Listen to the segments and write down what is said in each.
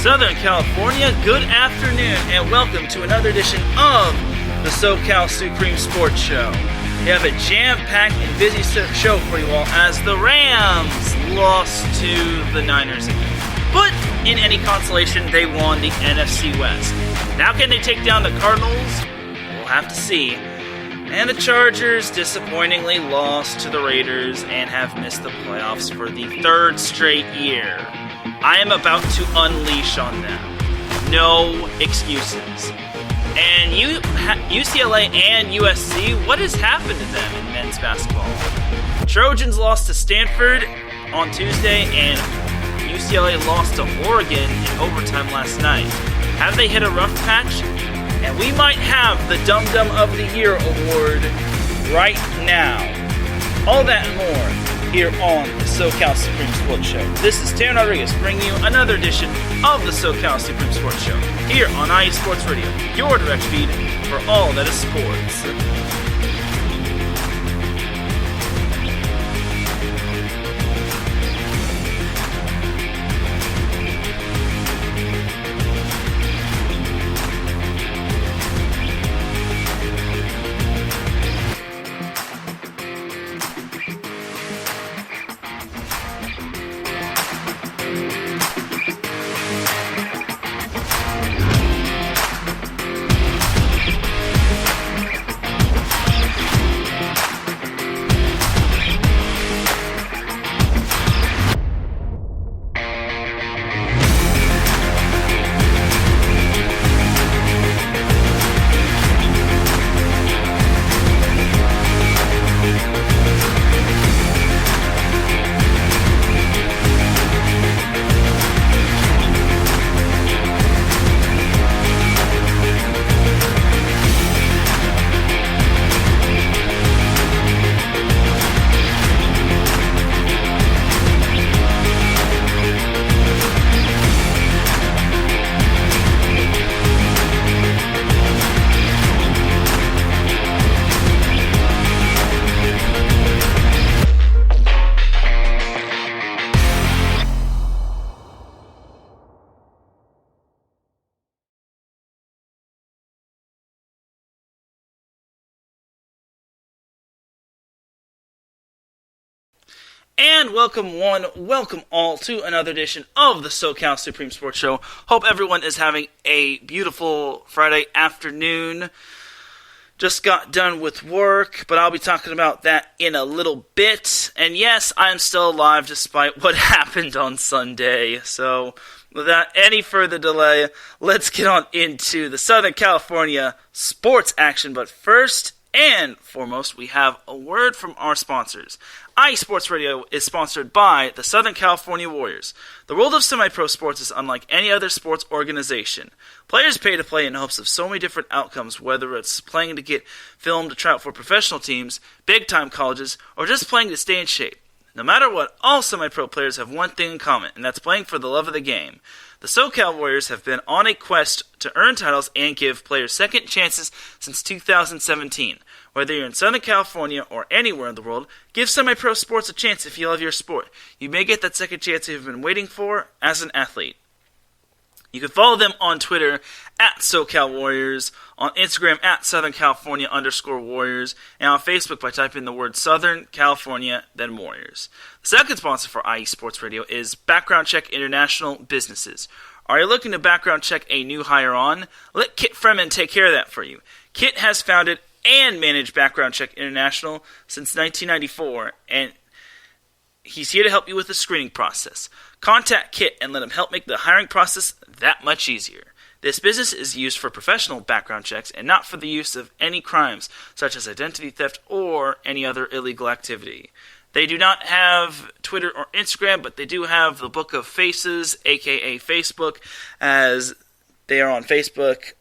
Southern California, good afternoon, and welcome to another edition of the SoCal Supreme Sports Show. We have a jam-packed and busy show for you all as the Rams lost to the Niners again. But in any consolation, they won the NFC West. Now can they take down the Cardinals? We'll have to see. And the Chargers disappointingly lost to the Raiders and have missed the playoffs for the third straight year. I am about to unleash on them. No excuses. And UCLA and USC, what has happened to them in men's basketball? Trojans lost to Stanford on Tuesday, and UCLA lost to Oregon in overtime last night. Have they hit a rough patch? And we might have the Dum Dum of the Year award right now. All that and more here on the SoCal Supreme Sports Show. This is Teran Rodriguez bringing you another edition of the SoCal Supreme Sports Show here on IE Sports Radio, your direct feed for all that is sports. And welcome all to another edition of the SoCal Supreme Sports Show. Hope everyone is having a beautiful Friday afternoon. Just got done with work, but I'll be talking about that in a little bit. And yes, I'm still alive despite what happened on Sunday. So without any further delay, let's get on into the Southern California sports action. But first and foremost, we have a word from our sponsors. IE Sports Radio is sponsored by the Southern California Warriors. The world of semi-pro sports is unlike any other sports organization. Players pay to play in hopes of so many different outcomes, whether it's playing to get filmed to try out for professional teams, big-time colleges, or just playing to stay in shape. No matter what, all semi-pro players have one thing in common, and that's playing for the love of the game. The SoCal Warriors have been on a quest to earn titles and give players second chances since 2017. Whether you're in Southern California or anywhere in the world, give semi-pro sports a chance if you love your sport. You may get that second chance you've been waiting for as an athlete. You can follow them on Twitter at SoCal Warriors, on Instagram at Southern California _Warriors, and on Facebook by typing the word Southern California, then Warriors. The second sponsor for IE Sports Radio is Background Check International Businesses. Are you looking to background check a new hire on? Let Kit Freeman take care of that for you. Kit has founded and managed Background Check International since 1994, and he's here to help you with the screening process. Contact Kit and let him help make the hiring process that much easier. This business is used for professional background checks and not for the use of any crimes, such as identity theft or any other illegal activity. They do not have Twitter or Instagram, but they do have the Book of Faces, aka Facebook, as they are on Facebook.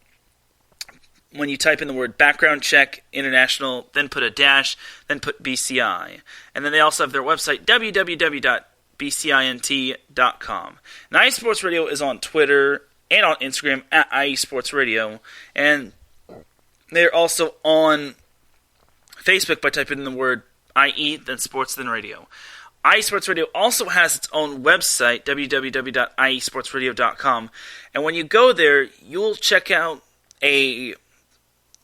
When you type in the word Background Check International, then put a dash, then put BCI. And then they also have their website, www.bcint.com. And IE Sports Radio is on Twitter and on Instagram at IE Sports Radio. And they're also on Facebook by typing in the word IE, then Sports, then Radio. iSports Radio also has its own website, www.iesportsradio.com. And when you go there, you'll check out a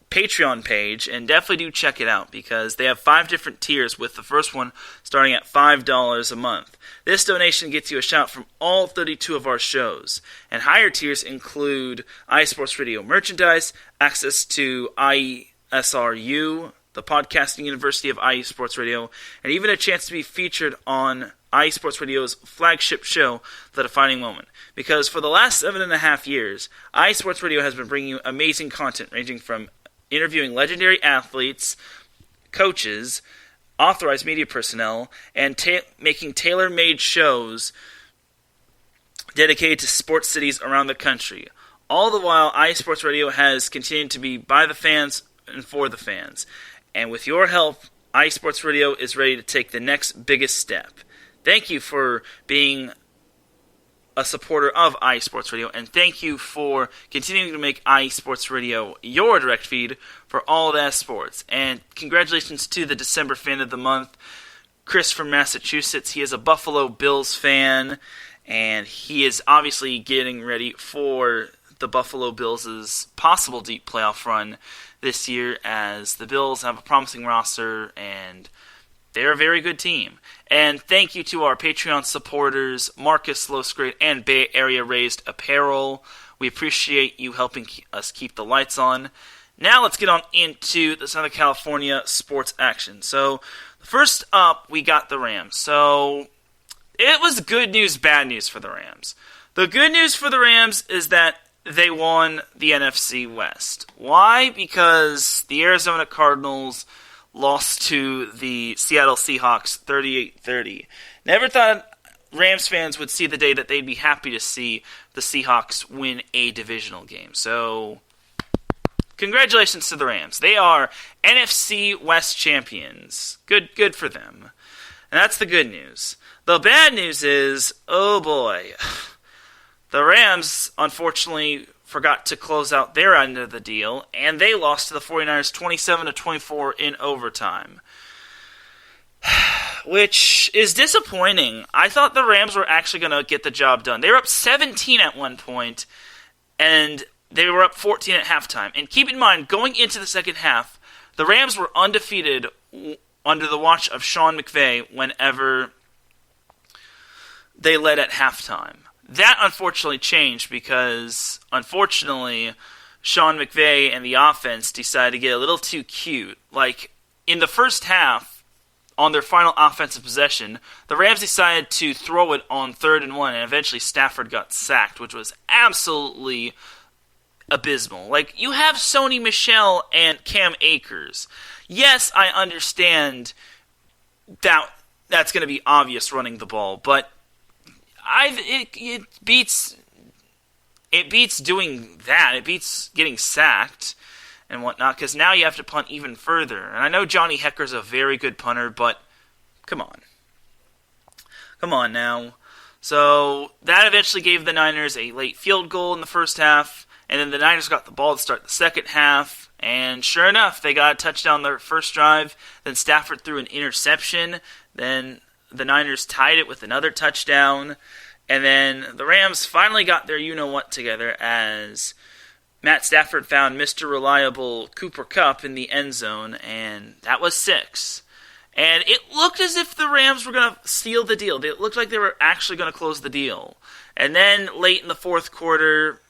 Patreon page, and definitely do check it out because they have 5 different tiers, with the first one starting at $5 a month. This donation gets you a shout from all 32 of our shows, and higher tiers include iSports Radio merchandise, access to ISRU, the podcasting university of iSports Radio, and even a chance to be featured on iSports Radio's flagship show, The Defining Moment. Because for the last 7.5 years, iSports Radio has been bringing you amazing content ranging from interviewing legendary athletes, coaches, authorized media personnel, and making tailor-made shows dedicated to sports cities around the country. All the while, iSports Radio has continued to be by the fans and for the fans. And with your help, iSports Radio is ready to take the next biggest step. Thank you for being a supporter of iSports Radio, and thank you for continuing to make iSports Radio your direct feed for all that sports. And congratulations to the December fan of the month, Chris from Massachusetts. He is a Buffalo Bills fan, and he is obviously getting ready for the Buffalo Bills' possible deep playoff run this year, as the Bills have a promising roster, and they're a very good team. And thank you to our Patreon supporters, Marcus Losgrade and Bay Area Raised Apparel. We appreciate you helping us keep the lights on. Now let's get on into the Southern California sports action. So first up, we got the Rams. So it was good news, bad news for the Rams. The good news for the Rams is that they won the NFC West. Why? Because the Arizona Cardinals lost to the Seattle Seahawks 38-30. Never thought Rams fans would see the day that they'd be happy to see the Seahawks win a divisional game. So, congratulations to the Rams. They are NFC West champions. Good for them. And that's the good news. The bad news is, oh boy, the Rams, unfortunately, forgot to close out their end of the deal, and they lost to the 49ers 27-24 in overtime, which is disappointing. I thought the Rams were actually going to get the job done. They were up 17 at one point, and they were up 14 at halftime. And keep in mind, going into the second half, the Rams were undefeated under the watch of Sean McVay whenever they led at halftime. That unfortunately changed because, unfortunately, Sean McVay and the offense decided to get a little too cute. Like, in the first half, on their final offensive possession, the Rams decided to throw it on 3rd and 1, and eventually Stafford got sacked, which was absolutely abysmal. Like, you have Sony Michel and Cam Akers. Yes, I understand that that's going to be obvious running the ball, but it beats doing that. It beats getting sacked and whatnot, because now you have to punt even further. And I know Johnny Hecker's a very good punter, but come on. Come on now. So that eventually gave the Niners a late field goal in the first half, and then the Niners got the ball to start the second half, and sure enough, they got a touchdown their first drive. Then Stafford threw an interception. Then the Niners tied it with another touchdown. And then the Rams finally got their you-know-what together as Matt Stafford found Mr. Reliable Cooper Kupp in the end zone, and that was 6. And it looked as if the Rams were going to seal the deal. It looked like they were actually going to close the deal. And then late in the fourth quarter,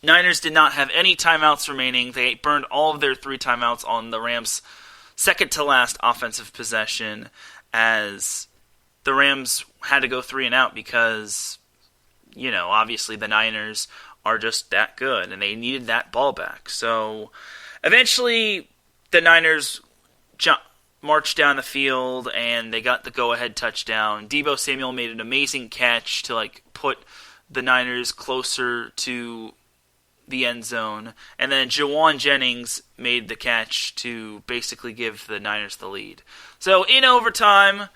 Niners did not have any timeouts remaining. They burned all of their 3 timeouts on the Rams' second-to-last offensive possession, as the Rams had to go 3 and out because, obviously the Niners are just that good, and they needed that ball back. So, eventually, the Niners marched down the field, and they got the go-ahead touchdown. Deebo Samuel made an amazing catch to, put the Niners closer to the end zone, and then Jawan Jennings made the catch to basically give the Niners the lead. So, in overtime,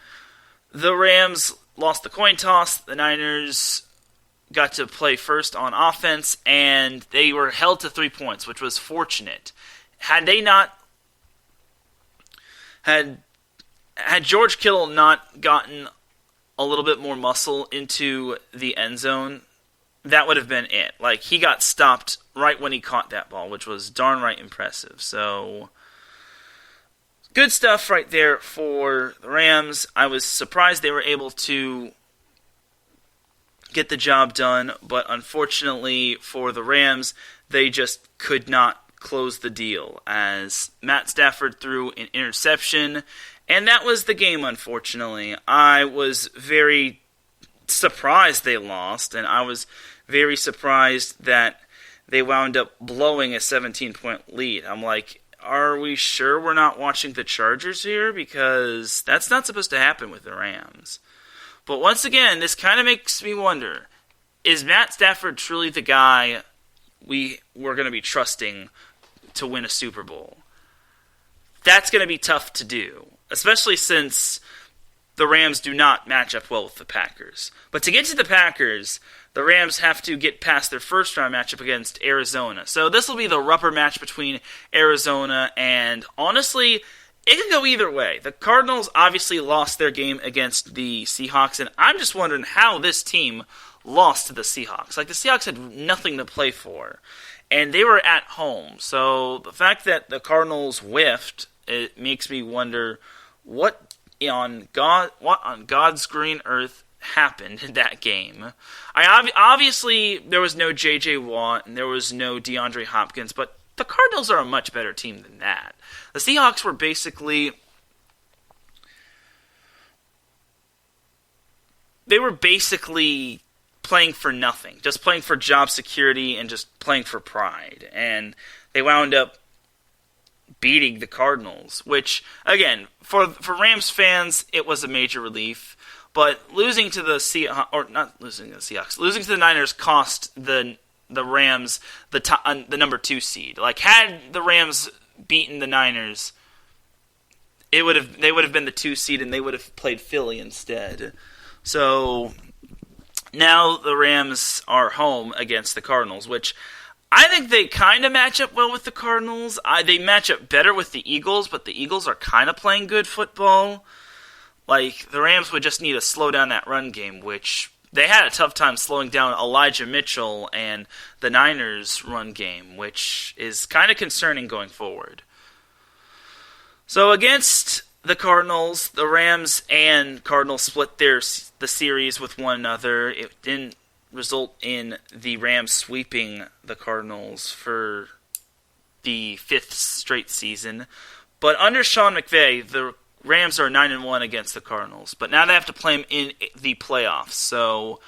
the Rams lost the coin toss. The Niners got to play first on offense, and they were held to 3 points, which was fortunate. Had had George Kittle not gotten a little bit more muscle into the end zone, that would have been it. Like, he got stopped right when he caught that ball, which was darn right impressive. So, good stuff right there for the Rams. I was surprised they were able to get the job done, but unfortunately for the Rams, they just could not close the deal as Matt Stafford threw an interception, and that was the game, unfortunately. I was very surprised they lost, and I was very surprised that they wound up blowing a 17-point lead. I'm like, are we sure we're not watching the Chargers here? Because that's not supposed to happen with the Rams. But once again, this kind of makes me wonder, is Matt Stafford truly the guy we're going to be trusting to win a Super Bowl? That's going to be tough to do, especially since the Rams do not match up well with the Packers. But to get to the Packers, the Rams have to get past their first-round matchup against Arizona. So this will be the rubber match between Arizona, and honestly, it can go either way. The Cardinals obviously lost their game against the Seahawks, and I'm just wondering how this team lost to the Seahawks. Like, the Seahawks had nothing to play for, and they were at home. So the fact that the Cardinals whiffed, it makes me wonder what on God's green earth happened in that game. Obviously, there was no J.J. Watt, and there was no DeAndre Hopkins, but the Cardinals are a much better team than that. The Seahawks were basically playing for nothing, just playing for job security and just playing for pride. And they wound up beating the Cardinals, which, again, for Rams fans, it was a major relief. But losing to the losing to the Niners cost the Rams the number 2 seed. Like, had the Rams beaten the Niners, they would have been the 2 seed, and they would have played Philly instead. So now the Rams are home against the Cardinals, which I think they kind of match up well with the Cardinals. They match up better with the Eagles, but the Eagles are kind of playing good football. Like, the Rams would just need to slow down that run game, which they had a tough time slowing down Elijah Mitchell and the Niners' run game, which is kind of concerning going forward. So against the Cardinals, the Rams and Cardinals split the series with one another. It didn't result in the Rams sweeping the Cardinals for the 5th straight season. But under Sean McVay, the Rams are 9-1 against the Cardinals, but now they have to play them in the playoffs. So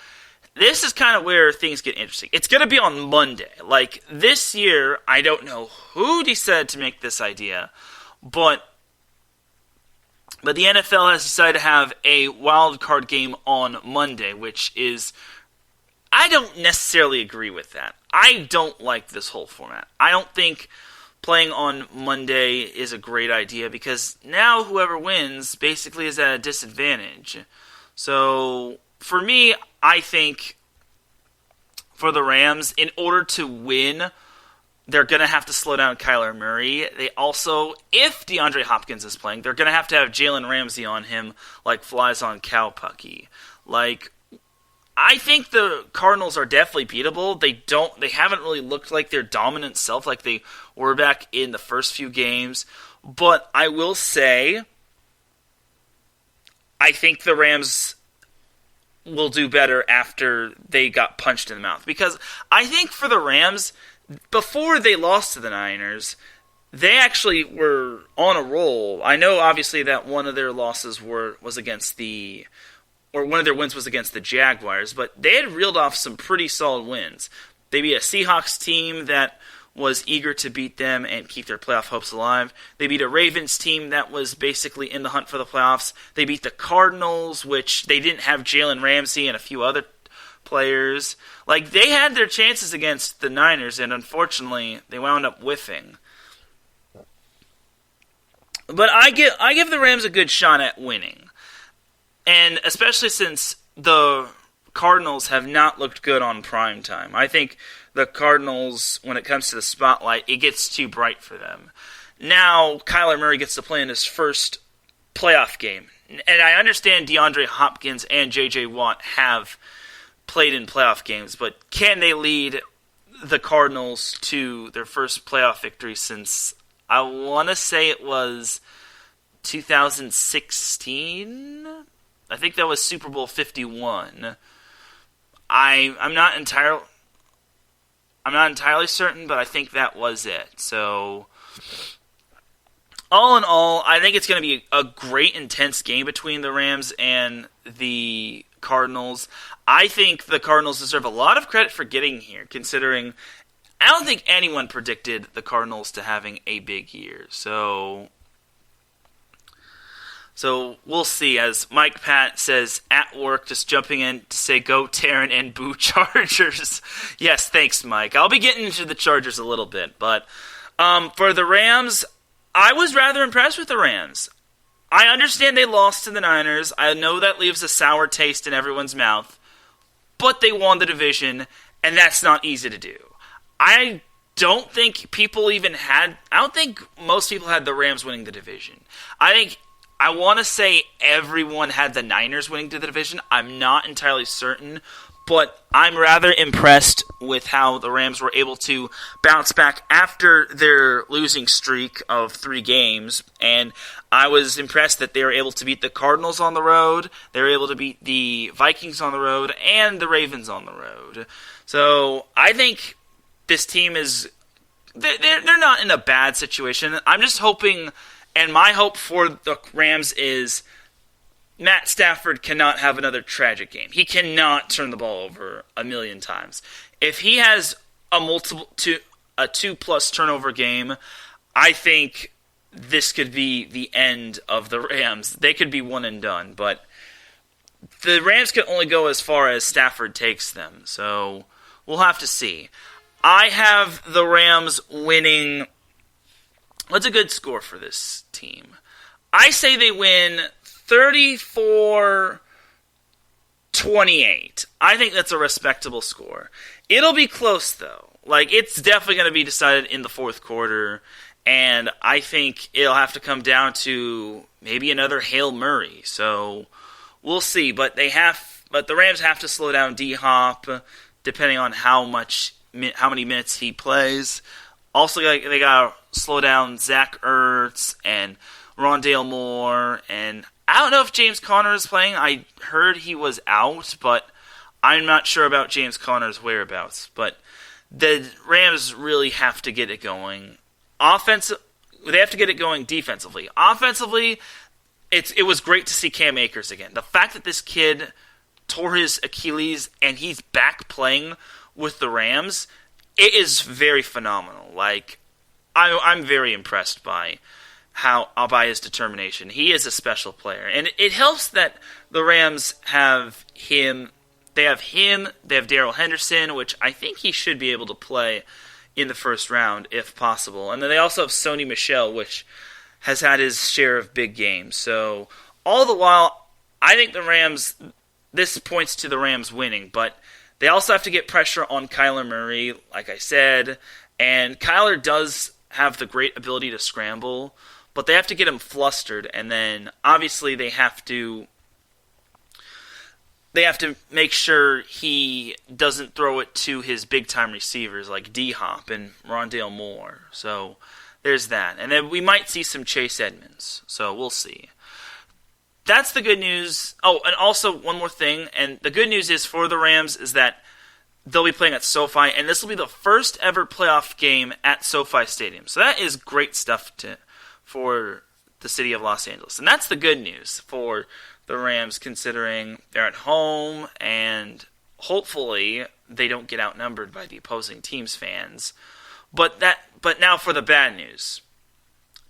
this is kind of where things get interesting. It's going to be on Monday. Like, this year, I don't know who decided to make this idea, but the NFL has decided to have a wild card game on Monday, which is, I don't necessarily agree with that. I don't like this whole format. I don't think playing on Monday is a great idea because now whoever wins basically is at a disadvantage. So for me, I think for the Rams, in order to win, they're going to have to slow down Kyler Murray. They also, if DeAndre Hopkins is playing, they're going to have Jalen Ramsey on him like flies on cowpucky. Like, I think the Cardinals are definitely beatable. They haven't really looked like their dominant self like they were back in the first few games. But I will say, I think the Rams will do better after they got punched in the mouth. Because I think for the Rams, before they lost to the Niners, they actually were on a roll. I know, obviously, that one of their losses was against one of their wins was against the Jaguars, but they had reeled off some pretty solid wins. They beat a Seahawks team that was eager to beat them and keep their playoff hopes alive. They beat a Ravens team that was basically in the hunt for the playoffs. They beat the Cardinals, which they didn't have Jalen Ramsey and a few other players. Like, they had their chances against the Niners, and unfortunately, they wound up whiffing. But I give the Rams a good shot at winning. And especially since the Cardinals have not looked good on primetime. I think the Cardinals, when it comes to the spotlight, it gets too bright for them. Now, Kyler Murray gets to play in his first playoff game. And I understand DeAndre Hopkins and J.J. Watt have played in playoff games, but can they lead the Cardinals to their first playoff victory since, I want to say it was 2016? I think that was Super Bowl 51. I'm not entirely certain, but I think that was it. So, all in all, I think it's going to be a great, intense game between the Rams and the Cardinals. I think the Cardinals deserve a lot of credit for getting here, considering I don't think anyone predicted the Cardinals to having a big year. So we'll see. As Mike Pat says at work, just jumping in to say go Teran and boo Chargers. Yes, thanks, Mike. I'll be getting into the Chargers a little bit, but for the Rams, I was rather impressed with the Rams. I understand they lost to the Niners. I know that leaves a sour taste in everyone's mouth, but they won the division, and that's not easy to do. I don't think most people had the Rams winning the division. I want to say everyone had the Niners winning the division. I'm not entirely certain, but I'm rather impressed with how the Rams were able to bounce back after their losing streak of 3 games, and I was impressed that they were able to beat the Cardinals on the road, they were able to beat the Vikings on the road, and the Ravens on the road. So I think this team they're not in a bad situation. I'm just hoping, and my hope for the Rams is Matt Stafford cannot have another tragic game. He cannot turn the ball over a million times. If he has a 2+ turnover game, I think this could be the end of the Rams. They could be one and done, but the Rams can only go as far as Stafford takes them. So we'll have to see. I have the Rams winning. What's a good score for this team? I say they win 34-28. I think that's a respectable score. It'll be close, though. It's definitely going to be decided in the fourth quarter, and I think it'll have to come down to maybe another Hail Murray. So we'll see. But the Rams have to slow down D-Hop, depending on how many minutes he plays. Also, they got to slow down Zach Ertz and Rondale Moore, and I don't know if James Conner is playing. I heard he was out, but I'm not sure about James Conner's whereabouts. But the Rams really have to get it going. They have to get it going defensively. Offensively, it was great to see Cam Akers again. The fact that this kid tore his Achilles and he's back playing with the Rams, it is very phenomenal. I'm very impressed by his determination. He is a special player, and it helps that the Rams have him. They have Darrell Henderson, which I think he should be able to play in the first round if possible. And then they also have Sony Michel, which has had his share of big games. So all the while, I think this points to the Rams winning, but they also have to get pressure on Kyler Murray, like I said, and Kyler does have the great ability to scramble, but they have to get him flustered, and then obviously they have to make sure he doesn't throw it to his big-time receivers like D-Hop and Rondale Moore. So there's that. And then we might see some Chase Edmonds, so we'll see. That's the good news. Oh, and also one more thing, and the good news is for the Rams is that they'll be playing at SoFi, and this will be the first ever playoff game at SoFi Stadium. So that is great stuff for the city of Los Angeles. And that's the good news for the Rams, considering they're at home, and hopefully they don't get outnumbered by the opposing team's fans. But now for the bad news.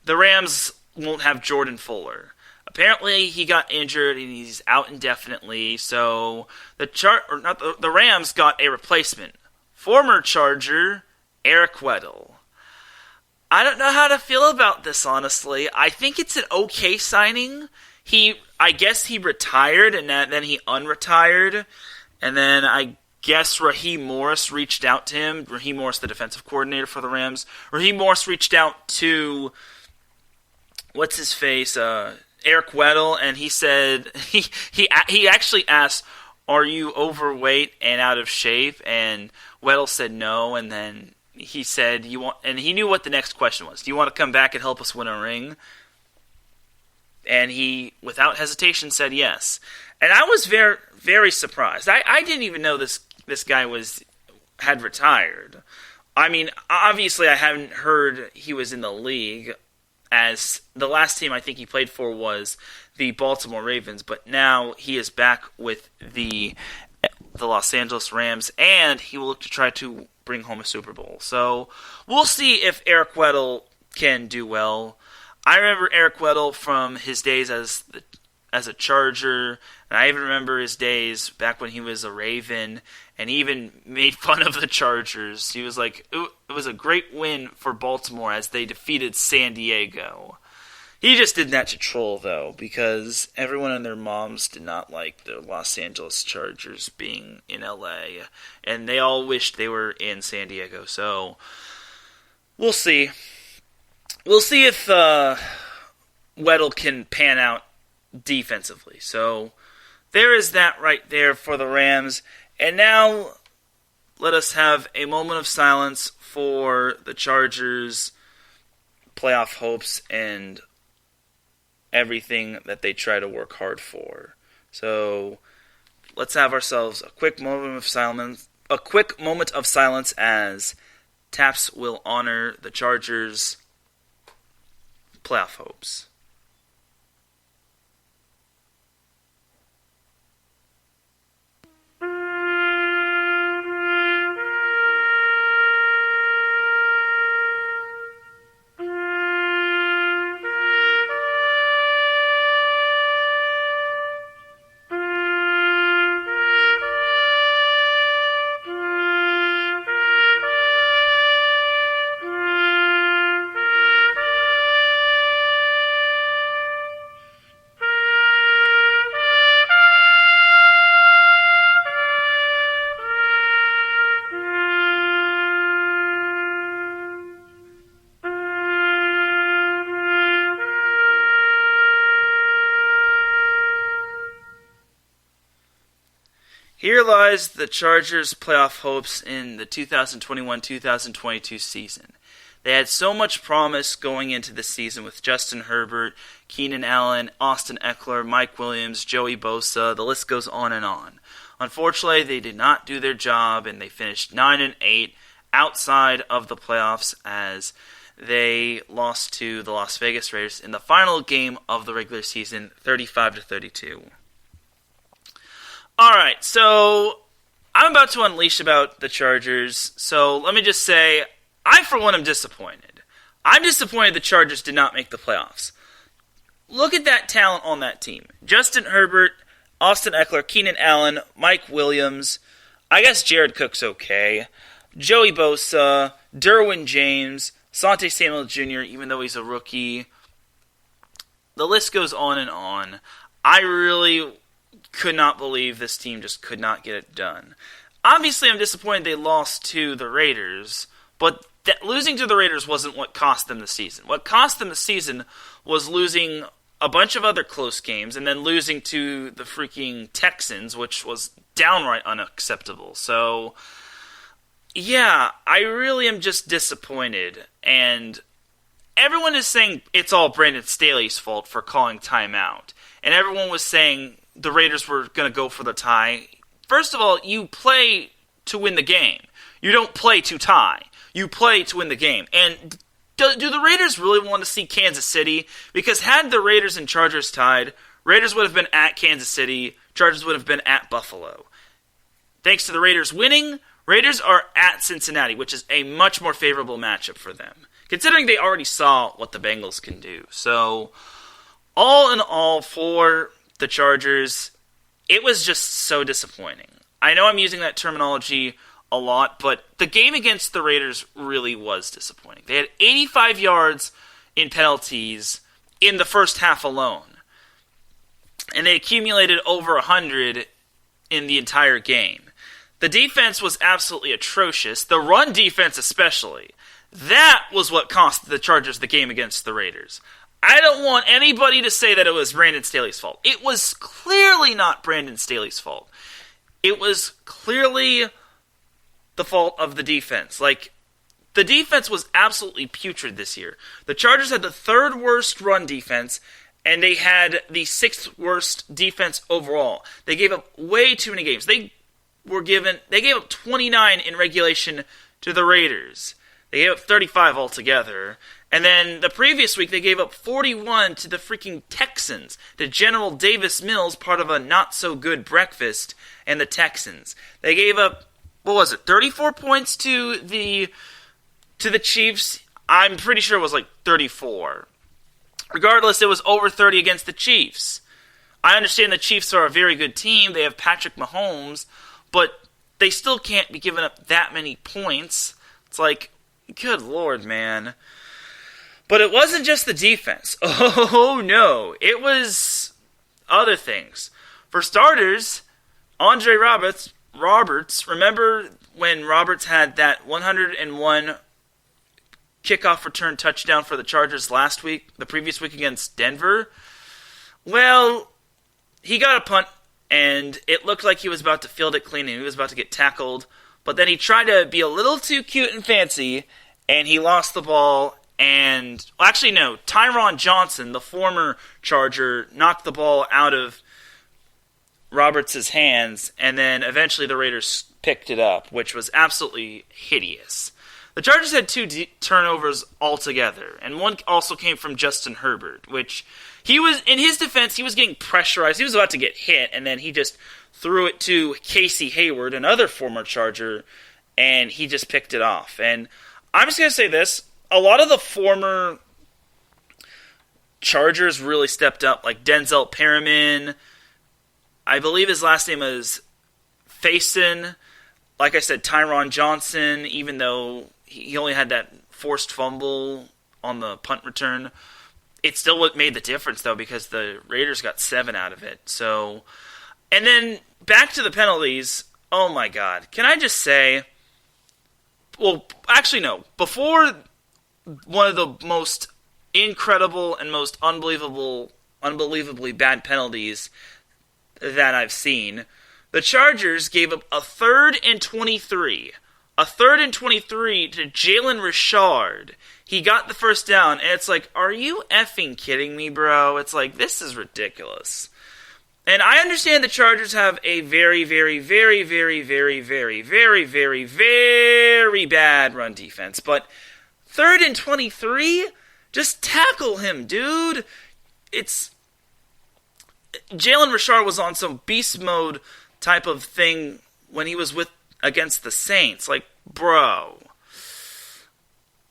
The Rams won't have Jordan Fuller. Apparently he got injured and he's out indefinitely, so the Rams got a replacement. Former Charger Eric Weddle. I don't know how to feel about this, honestly. I think it's an okay signing. I guess he retired and then he unretired, and then I guess Raheem Morris reached out to him. Raheem Morris, the defensive coordinator for the Rams. Raheem Morris reached out to what's his face, Eric Weddle, and he said he actually asked, "Are you overweight and out of shape?" And Weddle said no, and then he said, and he knew what the next question was. Do you want to come back and help us win a ring? And he, without hesitation, said yes. And I was very, very surprised. I didn't even know this guy had retired. I mean, obviously I haven't heard he was in the league, as the last team I think he played for was the Baltimore Ravens, but now he is back with the Los Angeles Rams, and he will look to try to bring home a Super Bowl. So we'll see if Eric Weddle can do well. I remember Eric Weddle from his days as a Charger, and I even remember his days back when he was a Raven, and he even made fun of the Chargers. He was like, it was a great win for Baltimore as they defeated San Diego. He just did that to troll, though, because everyone and their moms did not like the Los Angeles Chargers being in LA, and they all wished they were in San Diego. So we'll see. We'll see if Weddle can pan out defensively. So there is that right there for the Rams. And now let us have a moment of silence for the Chargers' playoff hopes and everything that they try to work hard for. So let's have ourselves a quick moment of silence. A quick moment of silence as Taps will honor the Chargers' playoff hopes. Here lies the Chargers' playoff hopes in the 2021-2022 season. They had so much promise going into the season with Justin Herbert, Keenan Allen, Austin Eckler, Mike Williams, Joey Bosa, the list goes on and on. Unfortunately, they did not do their job, and they finished 9-8 outside of the playoffs as they lost to the Las Vegas Raiders in the final game of the regular season, 35-32. Alright, so I'm about to unleash about the Chargers, so let me just say, I for one am disappointed. I'm disappointed the Chargers did not make the playoffs. Look at that talent on that team. Justin Herbert, Austin Eckler, Keenan Allen, Mike Williams, I guess Jared Cook's okay, Joey Bosa, Derwin James, Sante Samuel Jr., even though he's a rookie. The list goes on and on. I really could not believe this team just could not get it done. Obviously, I'm disappointed they lost to the Raiders, but losing to the Raiders wasn't what cost them the season. What cost them the season was losing a bunch of other close games and then losing to the freaking Texans, which was downright unacceptable. So, yeah, I really am just disappointed. And everyone is saying it's all Brandon Staley's fault for calling timeout. And everyone was saying the Raiders were going to go for the tie. First of all, you play to win the game. You don't play to tie. You play to win the game. And do the Raiders really want to see Kansas City? Because had the Raiders and Chargers tied, Raiders would have been at Kansas City, Chargers would have been at Buffalo. Thanks to the Raiders winning, Raiders are at Cincinnati, which is a much more favorable matchup for them, considering they already saw what the Bengals can do. So, all in all, for the Chargers, it was just so disappointing. I know I'm using that terminology a lot, but the game against the Raiders really was disappointing. They had 85 yards in penalties in the first half alone, and they accumulated over 100 in the entire game. The defense was absolutely atrocious, the run defense especially. That was what cost the Chargers the game against the Raiders. I don't want anybody to say that it was Brandon Staley's fault. It was clearly not Brandon Staley's fault. It was clearly the fault of the defense. Like, the defense was absolutely putrid this year. The Chargers had the third worst run defense, and they had the sixth worst defense overall. They gave up way too many games. They gave up 29 in regulation to the Raiders. They gave up 35 altogether. And then the previous week, they gave up 41 to the freaking Texans, to General Davis Mills, part of a not-so-good breakfast, and the Texans. They gave up, 34 points to the Chiefs? I'm pretty sure it was like 34. Regardless, it was over 30 against the Chiefs. I understand the Chiefs are a very good team. They have Patrick Mahomes, but they still can't be giving up that many points. It's like, good Lord, man. But it wasn't just the defense. Oh, no. It was other things. For starters, Andre Roberts, remember when Roberts had that 101 kickoff return touchdown for the Chargers the previous week against Denver? Well, he got a punt, and it looked like he was about to field it clean, and he was about to get tackled. But then he tried to be a little too cute and fancy, and he lost the ball. And, Teran Johnson, the former Charger, knocked the ball out of Roberts' hands, and then eventually the Raiders picked it up, which was absolutely hideous. The Chargers had two turnovers altogether, and one also came from Justin Herbert, which in his defense, he was getting pressurized. He was about to get hit, and then he just threw it to Casey Hayward, another former Charger, and he just picked it off. And I'm just going to say this. A lot of the former Chargers really stepped up, like Denzel Perriman. I believe his last name is Faison. Like I said, Teran Johnson, even though he only had that forced fumble on the punt return. It still what made the difference, though, because the Raiders got 7 out of it. So, and then back to the penalties. Oh, my God. Can I just say... Well, actually, no. Before... one of the most incredible and most unbelievably bad penalties that I've seen. The Chargers gave up a 3rd and 23. A 3rd and 23 to Jalen Richard. He got the first down, and it's like, are you effing kidding me, bro? It's like, this is ridiculous. And I understand the Chargers have a very, very, very, very, very, very, very, very, very bad run defense, but 3rd and 23? Just tackle him, dude. Jalen Richard was on some beast mode type of thing when he was against the Saints. Like, bro.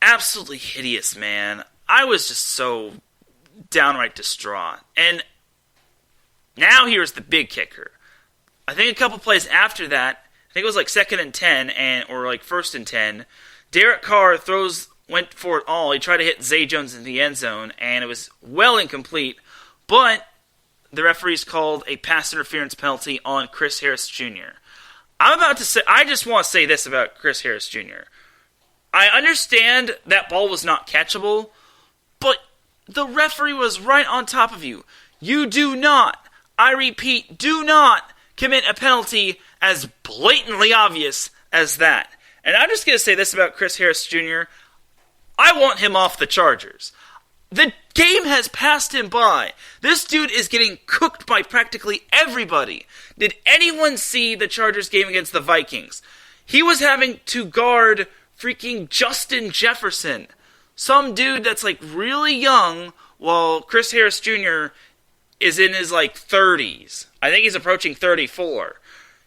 Absolutely hideous, man. I was just so downright distraught. And now here's the big kicker. I think a couple plays after that, I think it was like 2nd and 10 or like 1st and 10, Derek Carr went for it all. He tried to hit Zay Jones in the end zone, and it was well incomplete. But the referees called a pass interference penalty on Chris Harris Jr. I just want to say this about Chris Harris Jr. I understand that ball was not catchable, but the referee was right on top of you. You do not, I repeat, do not commit a penalty as blatantly obvious as that. And I'm just going to say this about Chris Harris Jr. I want him off the Chargers. The game has passed him by. This dude is getting cooked by practically everybody. Did anyone see the Chargers game against the Vikings? He was having to guard freaking Justin Jefferson. Some dude that's like really young, while Chris Harris Jr. is in his like 30s. I think he's approaching 34.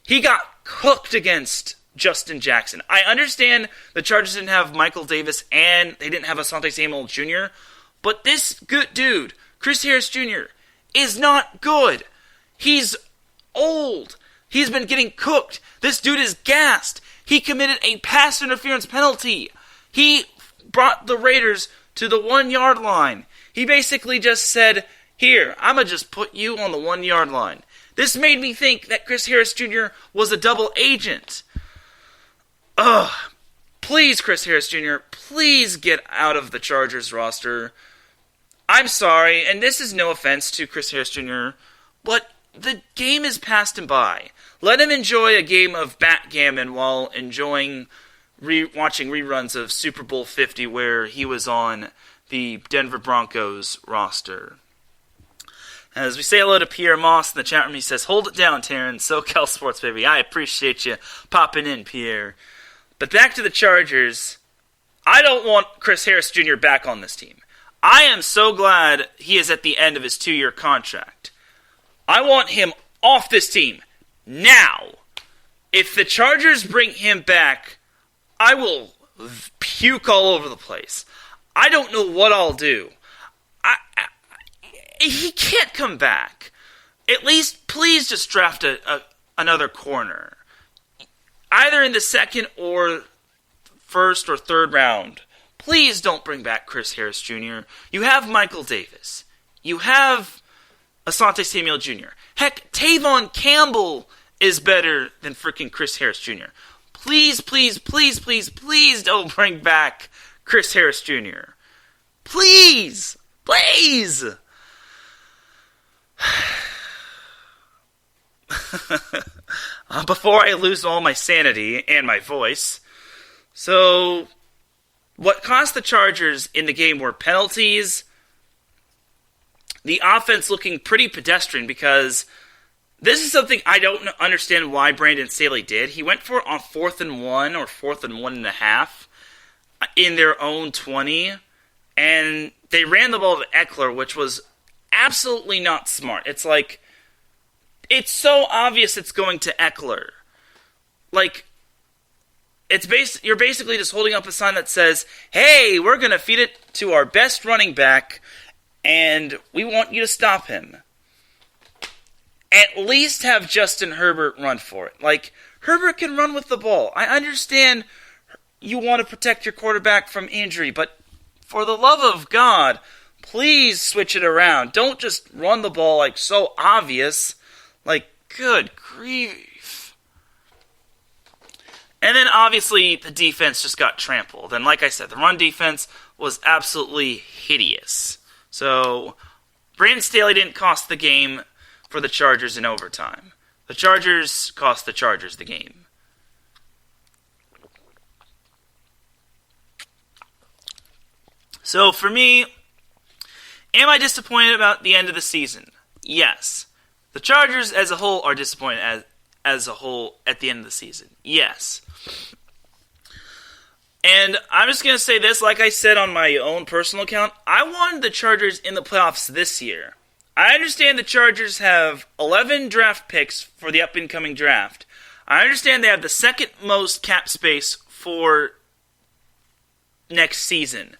He got cooked against Justin Jackson. I understand the Chargers didn't have Michael Davis and they didn't have Asante Samuel Jr., but this good dude, Chris Harris Jr., is not good. He's old. He's been getting cooked. This dude is gassed. He committed a pass interference penalty. He brought the Raiders to the 1-yard line. He basically just said, here, I'm going to just put you on the 1-yard line. This made me think that Chris Harris Jr. was a double agent. Ugh. Please, Chris Harris Jr., please get out of the Chargers roster. I'm sorry, and this is no offense to Chris Harris Jr., but the game has passed him by. Let him enjoy a game of backgammon while enjoying watching reruns of Super Bowl 50 where he was on the Denver Broncos roster. As we say hello to Pierre Moss in the chat room, he says, "Hold it down, Teran. SoCal Sports, baby. I appreciate you popping in, Pierre." But back to the Chargers. I don't want Chris Harris Jr. back on this team. I am so glad he is at the end of his 2-year contract. I want him off this team now. If the Chargers bring him back, I will puke all over the place. I don't know what I'll do. He can't come back. At least, please just draft another corner. Either in the second or first or third round. Please don't bring back Chris Harris Jr. You have Michael Davis. You have Asante Samuel Jr. Heck, Tavon Campbell is better than freaking Chris Harris Jr. Please, please, please, please, please don't bring back Chris Harris Jr. Please! Please! Before I lose all my sanity and my voice. So, what cost the Chargers in the game were penalties, the offense looking pretty pedestrian because this is something I don't understand why Brandon Staley did. He went for it on 4th and 1 or 4th and 1.5 in their own 20, and they ran the ball to Eckler, which was absolutely not smart. It's like, it's so obvious it's going to Eckler. Like, you're basically just holding up a sign that says, "Hey, we're going to feed it to our best running back, and we want you to stop him." At least have Justin Herbert run for it. Like, Herbert can run with the ball. I understand you want to protect your quarterback from injury, but for the love of God, please switch it around. Don't just run the ball like so obvious. Like, good grief. And then, obviously, the defense just got trampled. And like I said, the run defense was absolutely hideous. So, Brandon Staley didn't cost the game for the Chargers in overtime. The Chargers cost the Chargers the game. So, for me, am I disappointed about the end of the season? Yes. The Chargers as a whole are disappointed as a whole at the end of the season. Yes. And I'm just going to say this, like I said on my own personal account, I wanted the Chargers in the playoffs this year. I understand the Chargers have 11 draft picks for the up-and-coming draft. I understand they have the second most cap space for next season.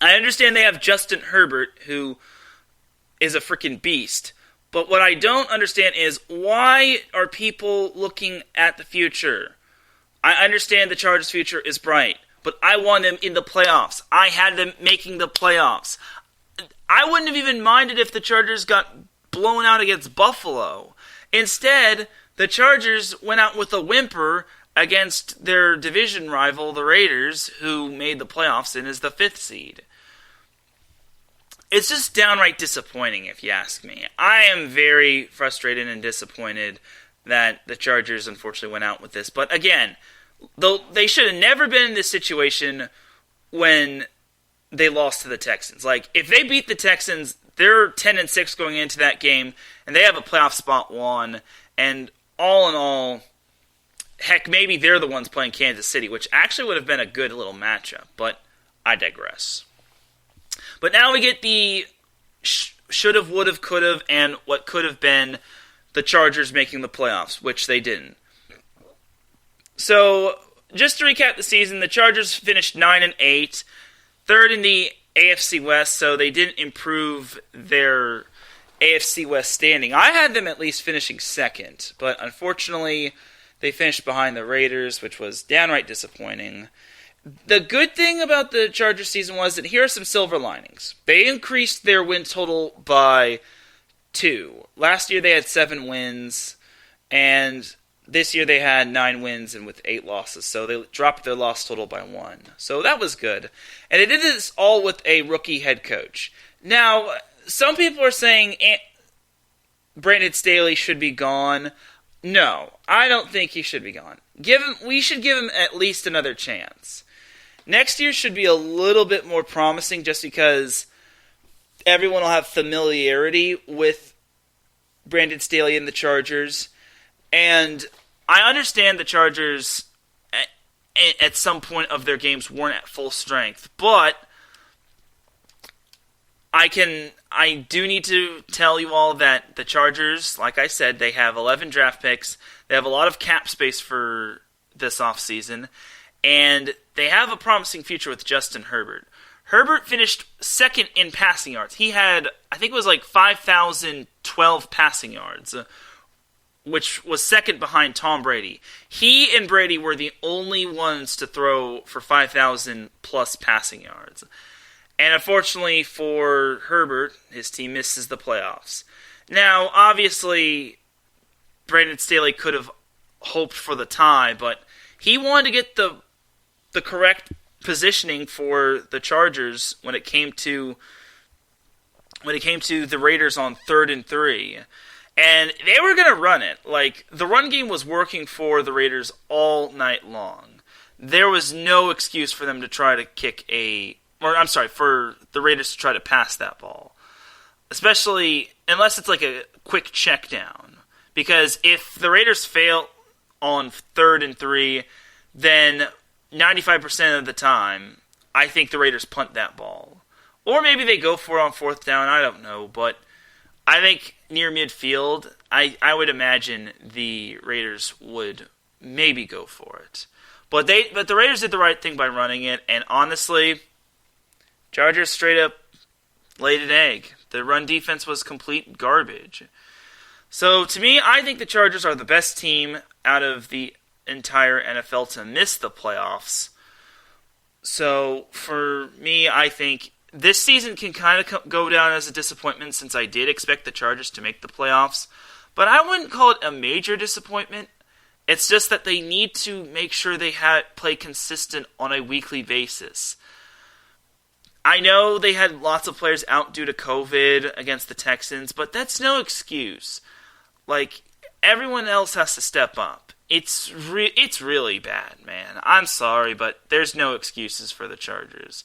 I understand they have Justin Herbert, who is a freaking beast. But what I don't understand is, why are people looking at the future? I understand the Chargers' future is bright, but I want them in the playoffs. I had them making the playoffs. I wouldn't have even minded if the Chargers got blown out against Buffalo. Instead, the Chargers went out with a whimper against their division rival, the Raiders, who made the playoffs and is the 5th seed. It's just downright disappointing, if you ask me. I am very frustrated and disappointed that the Chargers unfortunately went out with this. But again, though they should have never been in this situation when they lost to the Texans. Like, if they beat the Texans, they're 10-6 going into that game, and they have a playoff spot won. And all in all, heck, maybe they're the ones playing Kansas City, which actually would have been a good little matchup. But I digress. But now we get the should-have, would-have, could-have, and what could have been the Chargers making the playoffs, which they didn't. So, just to recap the season, the Chargers finished 9-8, third in the AFC West, so they didn't improve their AFC West standing. I had them at least finishing second, but unfortunately, they finished behind the Raiders, which was downright disappointing. The good thing about the Chargers season was that here are some silver linings. They increased their win total by 2. Last year they had 7 wins, and this year they had 9 wins and with 8 losses. So they dropped their loss total by 1. So that was good. And they did this all with a rookie head coach. Now, some people are saying Brandon Staley should be gone. No, I don't think he should be gone. We should give him at least another chance. Next year should be a little bit more promising just because everyone will have familiarity with Brandon Staley and the Chargers. And I understand the Chargers at some point of their games weren't at full strength, but I do need to tell you all that the Chargers, like I said, they have 11 draft picks. They have a lot of cap space for this offseason, and they have a promising future with Justin Herbert. Herbert finished second in passing yards. He had, I think it was like 5,012 passing yards, which was second behind Tom Brady. He and Brady were the only ones to throw for 5,000 plus passing yards. And unfortunately for Herbert, his team misses the playoffs. Now, obviously, Brandon Staley could have hoped for the tie, but he wanted to get the correct positioning for the Chargers when it came to the Raiders on 3rd and 3. And they were going to run it. Like, the run game was working for the Raiders all night long. There was no excuse for them to try to for the Raiders to try to pass that ball. Especially, unless it's like a quick check down. Because if the Raiders fail on 3rd and 3, then 95% of the time, I think the Raiders punt that ball. Or maybe they go for it on 4th down, I don't know. But I think near midfield, I would imagine the Raiders would maybe go for it. But the Raiders did the right thing by running it, and honestly, Chargers straight up laid an egg. The run defense was complete garbage. So to me, I think the Chargers are the best team out of the entire NFL to miss the playoffs. So for me, I think this season can kind of go down as a disappointment since I did expect the Chargers to make the playoffs. But I wouldn't call it a major disappointment. It's just that they need to make sure they play consistent on a weekly basis. I know they had lots of players out due to COVID against the Texans, but that's no excuse. Like, everyone else has to step up. It's really bad, man. I'm sorry, but there's no excuses for the Chargers.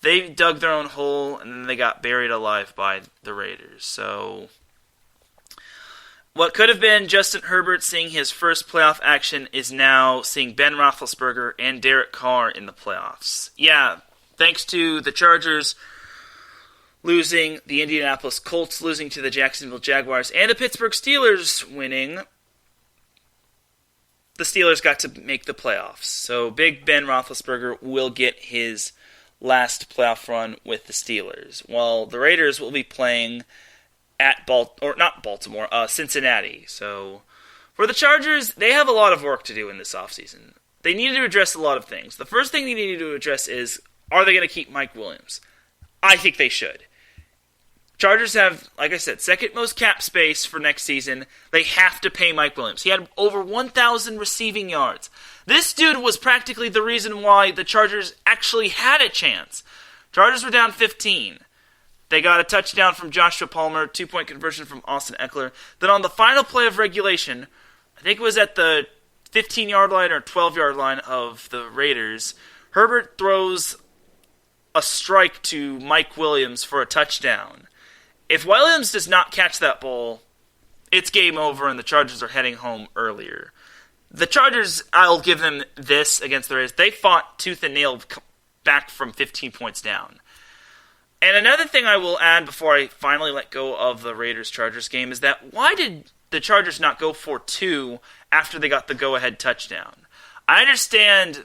They dug their own hole, and then they got buried alive by the Raiders. So, what could have been Justin Herbert seeing his first playoff action is now seeing Ben Roethlisberger and Derek Carr in the playoffs. Yeah, thanks to the Chargers losing, the Indianapolis Colts losing to the Jacksonville Jaguars, and the Pittsburgh Steelers winning, the Steelers got to make the playoffs. So Big Ben Roethlisberger will get his last playoff run with the Steelers, while the Raiders will be playing at Cincinnati. So for the Chargers, they have a lot of work to do in this offseason. They need to address a lot of things. The first thing they need to address is, are they going to keep Mike Williams? I think they should. Chargers have, like I said, second most cap space for next season. They have to pay Mike Williams. He had over 1,000 receiving yards. This dude was practically the reason why the Chargers actually had a chance. Chargers were down 15. They got a touchdown from Joshua Palmer, 2-point conversion from Austin Eckler. Then on the final play of regulation, I think it was at the 15-yard line or 12-yard line of the Raiders, Herbert throws a strike to Mike Williams for a touchdown. If Williams does not catch that ball, it's game over and the Chargers are heading home earlier. The Chargers, I'll give them this against the Raiders. They fought tooth and nail back from 15 points down. And another thing I will add before I finally let go of the Raiders-Chargers game is that why did the Chargers not go for 2 after they got the go-ahead touchdown? I understand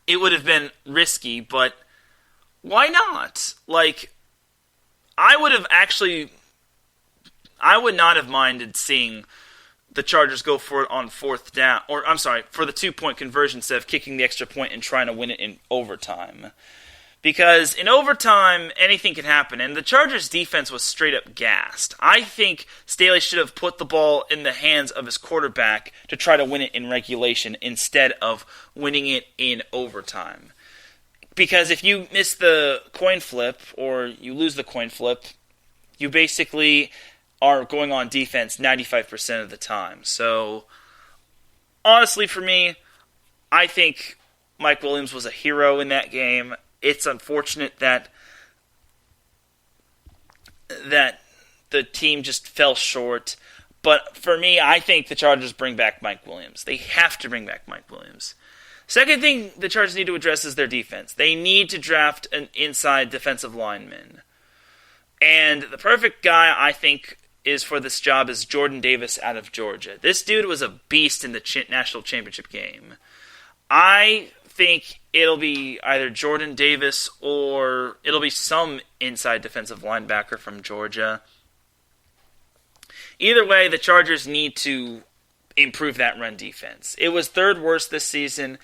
it would have been risky, but why not? Like, I would not have minded seeing the Chargers go for it on 4th down, for the 2-point conversion instead of kicking the extra point and trying to win it in overtime. Because in overtime, anything can happen, and the Chargers' defense was straight up gassed. I think Staley should have put the ball in the hands of his quarterback to try to win it in regulation instead of winning it in overtime. Because if you miss the coin flip or you lose the coin flip, you basically are going on defense 95% of the time. So, honestly, for me, I think Mike Williams was a hero in that game. It's unfortunate that the team just fell short. But for me, I think the Chargers bring back Mike Williams. They have to bring back Mike Williams. Second thing the Chargers need to address is their defense. They need to draft an inside defensive lineman. And the perfect guy, I think, is for this job is Jordan Davis out of Georgia. This dude was a beast in the national championship game. I think it'll be either Jordan Davis or it'll be some inside defensive linebacker from Georgia. Either way, the Chargers need to improve that run defense. It was third worst this season,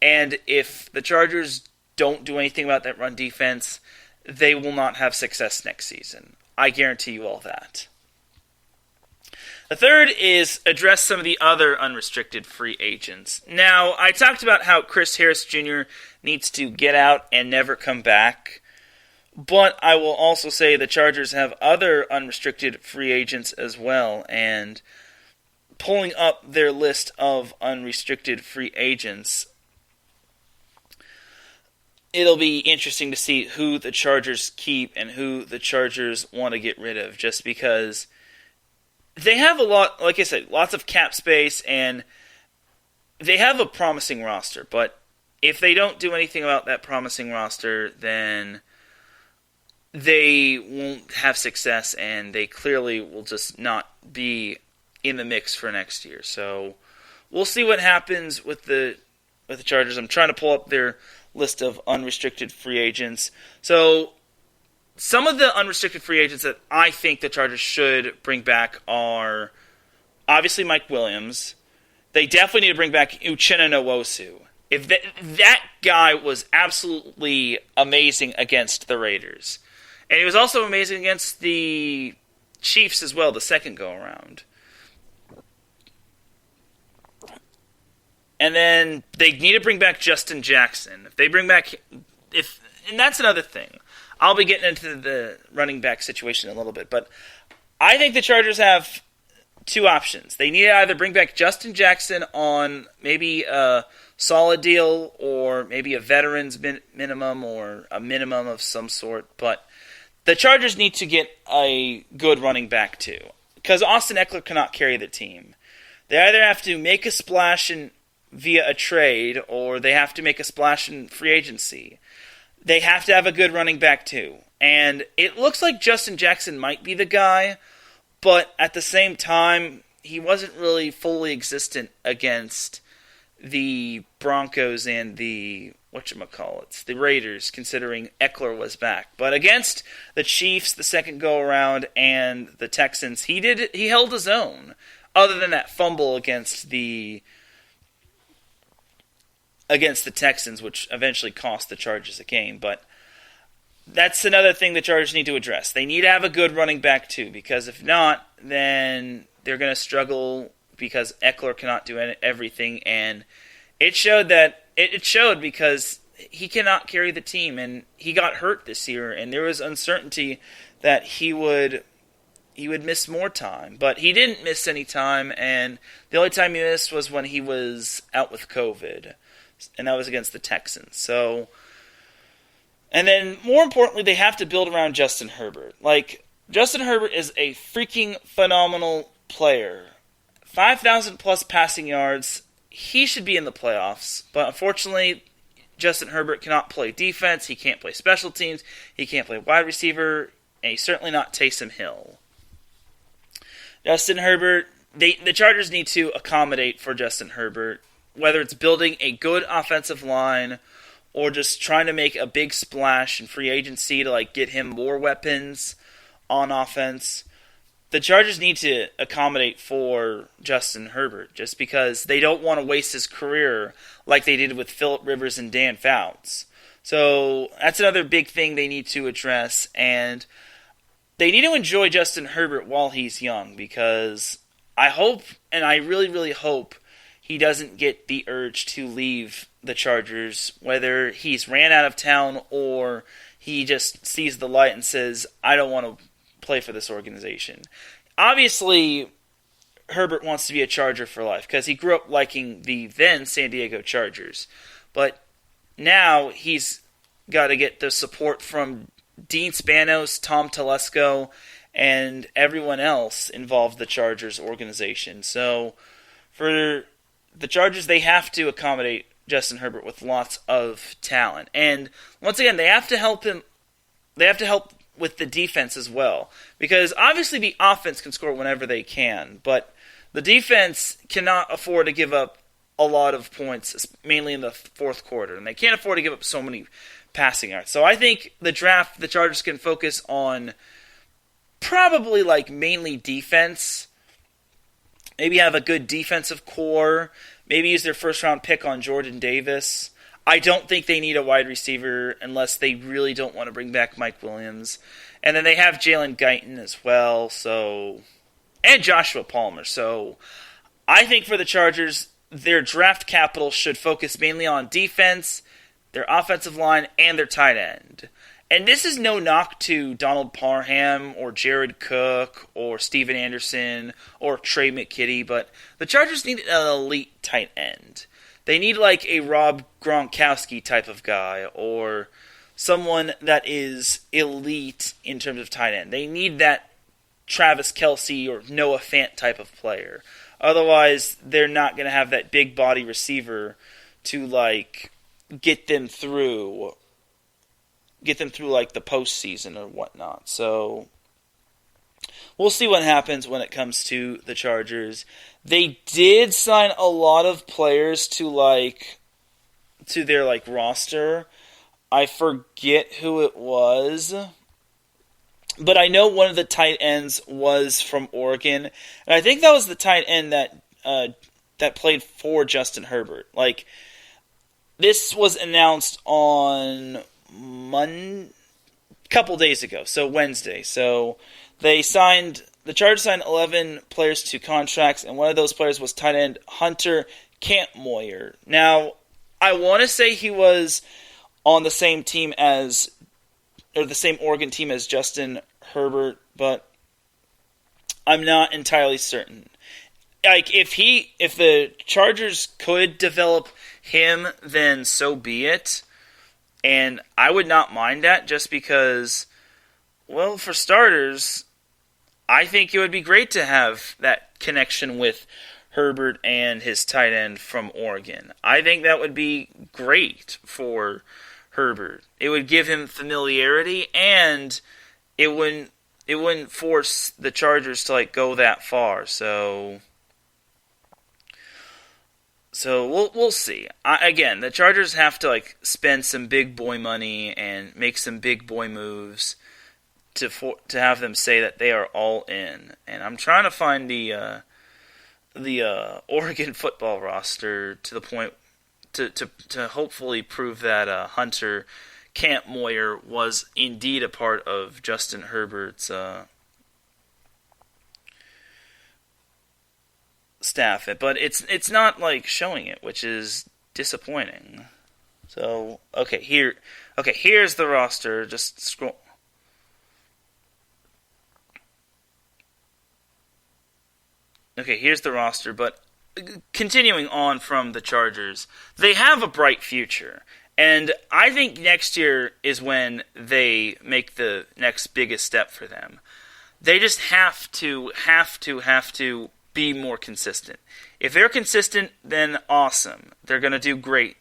and if the Chargers don't do anything about that run defense, they will not have success next season. I guarantee you all that. The third is address some of the other unrestricted free agents. Now, I talked about how Chris Harris Jr. needs to get out and never come back, but I will also say the Chargers have other unrestricted free agents as well, and pulling up their list of unrestricted free agents, it'll be interesting to see who the Chargers keep and who the Chargers want to get rid of, just because they have a lot, like I said, lots of cap space, and they have a promising roster, but if they don't do anything about that promising roster, then they won't have success, and they clearly will just not be in the mix for next year. So we'll see what happens with the Chargers. I'm trying to pull up their list of unrestricted free agents. So some of the unrestricted free agents that I think the Chargers should bring back are obviously Mike Williams. They definitely need to bring back Uchenna Nwosu. If that guy was absolutely amazing against the Raiders. And he was also amazing against the Chiefs as well, the second go-around. And then they need to bring back Justin Jackson. If they bring back... and that's another thing. I'll be getting into the running back situation in a little bit. But I think the Chargers have two options. They need to either bring back Justin Jackson on maybe a solid deal or maybe a veteran's minimum or a minimum of some sort. But the Chargers need to get a good running back too, because Austin Eckler cannot carry the team. They either have to make a splash via a trade, or they have to make a splash in free agency. They have to have a good running back too. And it looks like Justin Jackson might be the guy, but at the same time, he wasn't really fully existent against the Broncos and the the Raiders, considering Eckler was back. But against the Chiefs, the second go-around, and the Texans, he held his own, other than that fumble against the Texans, which eventually cost the Chargers a game. But that's another thing the Chargers need to address. They need to have a good running back too, because if not, then they're going to struggle because Eckler cannot do everything, and it showed because he cannot carry the team, and he got hurt this year, and there was uncertainty that he would miss more time, but he didn't miss any time, and the only time he missed was when he was out with COVID, and that was against the Texans. So, and then more importantly, they have to build around Justin Herbert. Like, Justin Herbert is a freaking phenomenal player. 5,000 plus passing yards. He should be in the playoffs, but unfortunately, Justin Herbert cannot play defense, he can't play special teams, he can't play wide receiver, and he's certainly not Taysom Hill. Justin Herbert, the Chargers need to accommodate for Justin Herbert, whether it's building a good offensive line or just trying to make a big splash in free agency to get him more weapons on offense. The Chargers need to accommodate for Justin Herbert just because they don't want to waste his career like they did with Phillip Rivers and Dan Fouts. So that's another big thing they need to address, and they need to enjoy Justin Herbert while he's young, because I hope, and I really, really hope, he doesn't get the urge to leave the Chargers, whether he's ran out of town or he just sees the light and says, I don't want to play for this organization. Obviously, Herbert wants to be a Charger for life because he grew up liking the then San Diego Chargers. But now he's got to get the support from Dean Spanos, Tom Telesco, and everyone else involved in the Chargers organization. So for the Chargers, they have to accommodate Justin Herbert with lots of talent. And once again, they have to help him. They have to help with the defense as well. Because obviously the offense can score whenever they can, but the defense cannot afford to give up a lot of points, mainly in the fourth quarter. And they can't afford to give up so many passing yards. So I think the Chargers can focus on probably mainly defense. Maybe have a good defensive core. Maybe use their first-round pick on Jordan Davis. I don't think they need a wide receiver unless they really don't want to bring back Mike Williams. And then they have Jalen Guyton as well, and Joshua Palmer. So I think for the Chargers, their draft capital should focus mainly on defense, their offensive line, and their tight end. And this is no knock to Donald Parham or Jared Cook or Steven Anderson or Trey McKitty, but the Chargers need an elite tight end. They need a Rob Gronkowski type of guy or someone that is elite in terms of tight end. They need that Travis Kelce or Noah Fant type of player. Otherwise, they're not going to have that big body receiver to get them through the postseason or whatnot. So we'll see what happens when it comes to the Chargers. They did sign a lot of players to their roster. I forget who it was, but I know one of the tight ends was from Oregon, and I think that was the tight end that played for Justin Herbert. This was announced on couple days ago, so Wednesday. So the Chargers signed 11 players to contracts, and one of those players was tight end Hunter Kampmoyer. Now, I want to say he was on the same team the same Oregon team as Justin Herbert, but I'm not entirely certain. If the Chargers could develop him, then so be it. And I would not mind that just because, well, for starters, I think it would be great to have that connection with Herbert and his tight end from Oregon. I think that would be great for Herbert. It would give him familiarity, and it wouldn't force the Chargers to go that far. So we'll see. Again, the Chargers have to spend some big boy money and make some big boy moves to have them say that they are all in. And I'm trying to find the Oregon football roster to the point to hopefully prove that Hunter Kampmoyer was indeed a part of Justin Herbert's staff, but it's not showing it, which is disappointing. So here's the roster. Just scroll. Okay, here's the roster, but continuing on from the Chargers, they have a bright future, and I think next year is when they make the next biggest step for them. They just have to be more consistent. If they're consistent, then awesome. They're going to do great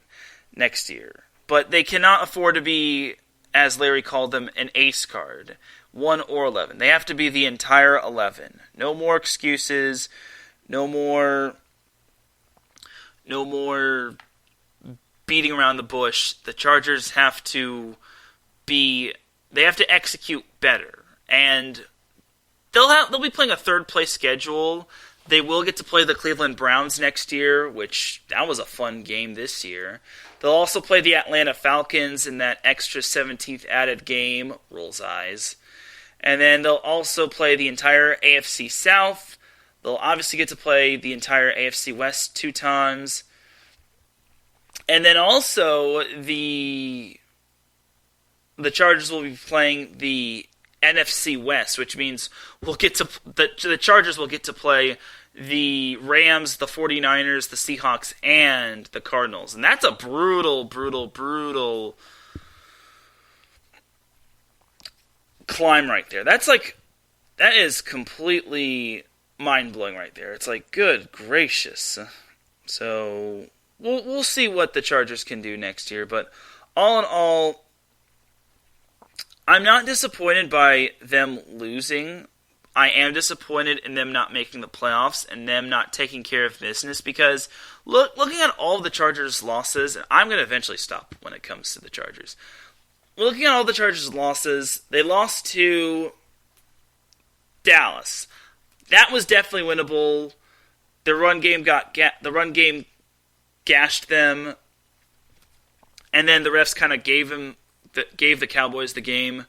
next year. But they cannot afford to be, as Larry called them, an ace card, 1 or 11. They have to be the entire 11. No more excuses. No more beating around the bush. The Chargers have to execute better. And they'll be playing a third place schedule. They will get to play the Cleveland Browns next year, which that was a fun game this year. They'll also play the Atlanta Falcons in that extra 17th added game. Rolls eyes. And then they'll also play the entire AFC South, They'll obviously get to play the entire AFC West 2 times. And then also the Chargers will be playing the NFC West, which means the Chargers will get to play the Rams, the 49ers, the Seahawks, and the Cardinals. And that's a brutal climb right there. That is completely mind-blowing right there. It's like, good gracious. So we'll see what the Chargers can do next year, but all in all, I'm not disappointed by them losing. I am disappointed in them not making the playoffs and them not taking care of business, because looking at all the Chargers' losses, and I'm going to eventually stop when it comes to the Chargers. Looking at all the Chargers' losses, they lost to Dallas. That was definitely winnable. The run game gashed them, and then the refs kind of gave the Cowboys the game.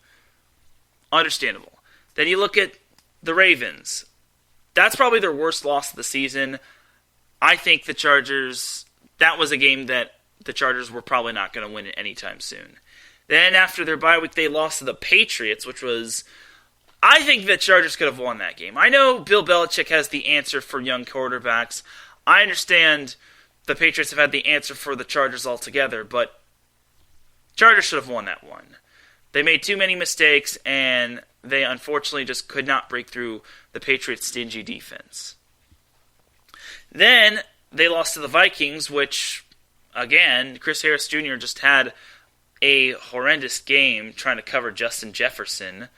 Understandable. Then you look at the Ravens. That's probably their worst loss of the season. I think the Chargers, that was a game that the Chargers were probably not going to win anytime soon. Then after their bye week, they lost to the Patriots, which was, I think the Chargers could have won that game. I know Bill Belichick has the answer for young quarterbacks. I understand the Patriots have had the answer for the Chargers altogether, but Chargers should have won that one. They made too many mistakes, and they unfortunately just could not break through the Patriots' stingy defense. Then they lost to the Vikings, which, again, Chris Harris Jr. just had a horrendous game trying to cover Justin Jefferson,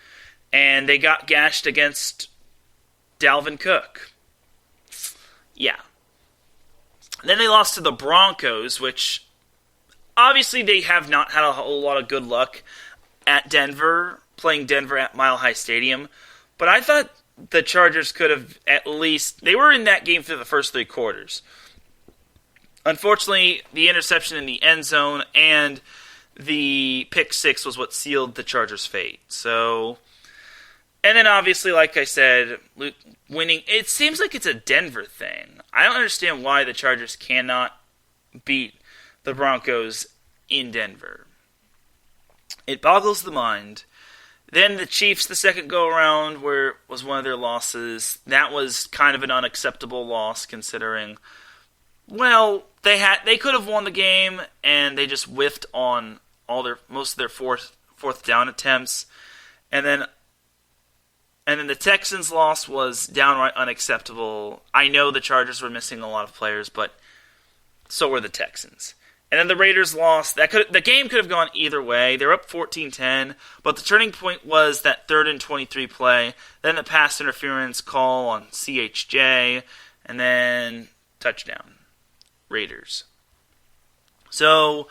and they got gashed against Dalvin Cook. Yeah. Then they lost to the Broncos, which obviously they have not had a whole lot of good luck at Denver, playing Denver at Mile High Stadium. But I thought the Chargers could have at least, they were in that game for the first 3 quarters. Unfortunately, the interception in the end zone and the pick 6 was what sealed the Chargers' fate. So, and then obviously, like I said, winning, it seems like it's a Denver thing. I don't understand why the Chargers cannot beat the Broncos in Denver. It boggles the mind. Then the Chiefs, the second go-around, was one of their losses. That was kind of an unacceptable loss, considering, well, they could have won the game, and they just whiffed on most of their fourth down attempts. And then the Texans' loss was downright unacceptable. I know the Chargers were missing a lot of players, but so were the Texans. And then the Raiders lost. The game could have gone either way. They were up 14-10, but the turning point was that 3rd and 23 play, then the pass interference call on CHJ, and then touchdown. Raiders. So,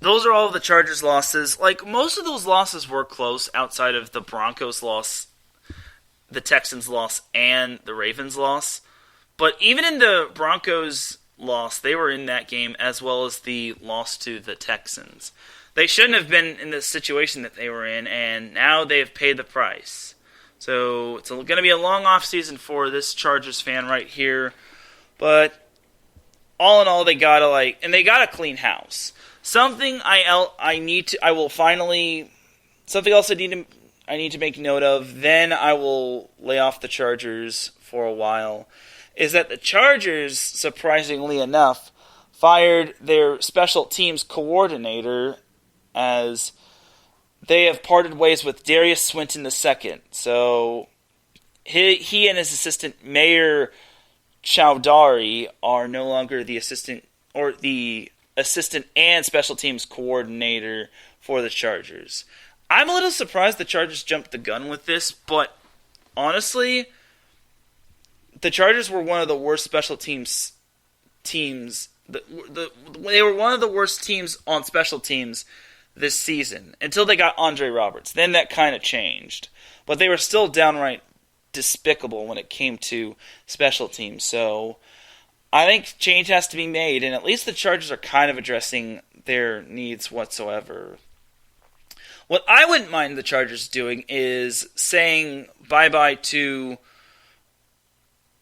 those are all of the Chargers' losses. Like, most of those losses were close outside of the Broncos' loss, the Texans' loss, and the Ravens' loss. But even in the Broncos' loss, they were in that game, as well as the loss to the Texans. They shouldn't have been in the situation that they were in, and now they have paid the price. So it's going to be a long offseason for this Chargers fan right here. But all in all, they got to clean house. Something else I need to make note of, then I will lay off the Chargers for a while, is that the Chargers, surprisingly enough, fired their special teams coordinator, as they have parted ways with Darius Swinton II. So he and his assistant, Mayor Chowdhury, are no longer the assistant and special teams coordinator for the Chargers. I'm a little surprised the Chargers jumped the gun with this, but honestly, the Chargers were one of the worst special teams. They were one of the worst teams on special teams this season until they got Andre Roberts. Then that kind of changed, but they were still downright despicable when it came to special teams. So I think change has to be made, and at least the Chargers are kind of addressing their needs whatsoever. What I wouldn't mind the Chargers doing is saying bye-bye to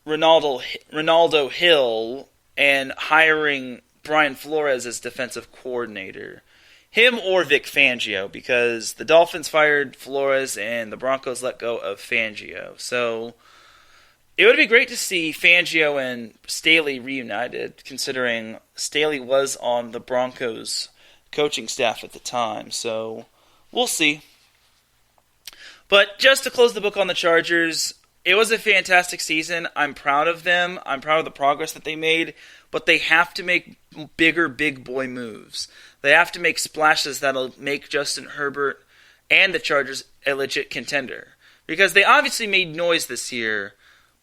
Ronaldo Hill and hiring Brian Flores as defensive coordinator. Him or Vic Fangio, because the Dolphins fired Flores and the Broncos let go of Fangio. So it would be great to see Fangio and Staley reunited, considering Staley was on the Broncos coaching staff at the time. So we'll see. But just to close the book on the Chargers, it was a fantastic season. I'm proud of them. I'm proud of the progress that they made. But they have to make bigger big boy moves. They have to make splashes that'll make Justin Herbert and the Chargers a legit contender. Because they obviously made noise this year,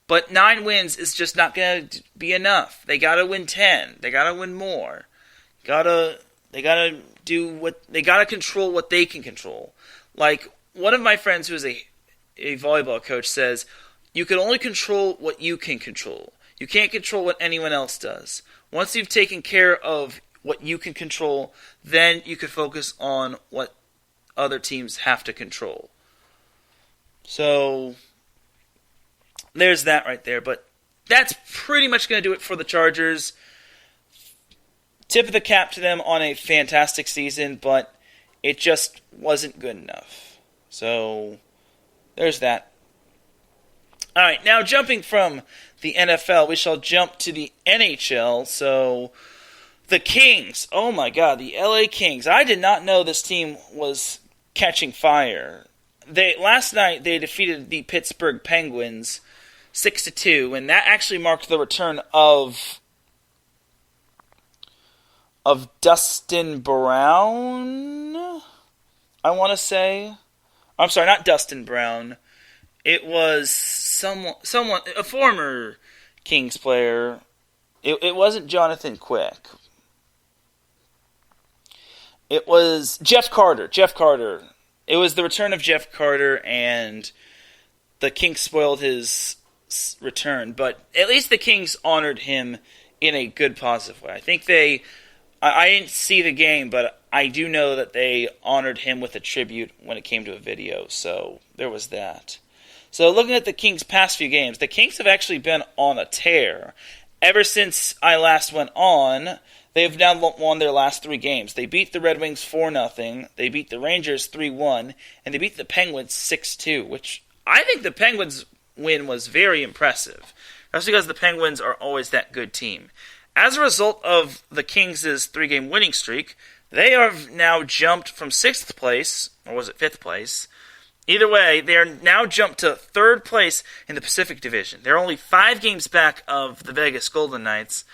but 9 wins is just not going to be enough. They got to win 10. They got to win more. They got to control what they can control. Like one of my friends who is a volleyball coach says, you can only control what you can control. You can't control what anyone else does. Once you've taken care of what you can control, then you can focus on what other teams have to control. So there's that right there. But that's pretty much going to do it for the Chargers. Tip of the cap to them on a fantastic season, but it just wasn't good enough. So there's that. All right, now jumping from the NFL, we shall jump to the NHL. So the Kings, oh my God, the LA Kings. I did not know this team was catching fire. Last night they defeated the Pittsburgh Penguins 6-2, and that actually marked the return of Dustin Brown, I want to say. I'm sorry, not Dustin Brown. It was someone, a former Kings player. It wasn't Jonathan Quick. It was Jeff Carter. It was the return of Jeff Carter, and the Kings spoiled his return. But at least the Kings honored him in a good, positive way. I think I didn't see the game, but I do know that they honored him with a tribute when it came to a video. So there was that. So looking at the Kings' past few games, the Kings have actually been on a tear. Ever since I last went on, they've now won their last 3 games. They beat the Red Wings 4-0, they beat the Rangers 3-1, and they beat the Penguins 6-2, which I think the Penguins win was very impressive. That's because the Penguins are always that good team. As a result of the Kings' 3-game winning streak, they have now jumped from 6th place, or was it 5th place? Either way, they are now jumped to 3rd place in the Pacific Division. They're only 5 games back of the Vegas Golden Knights,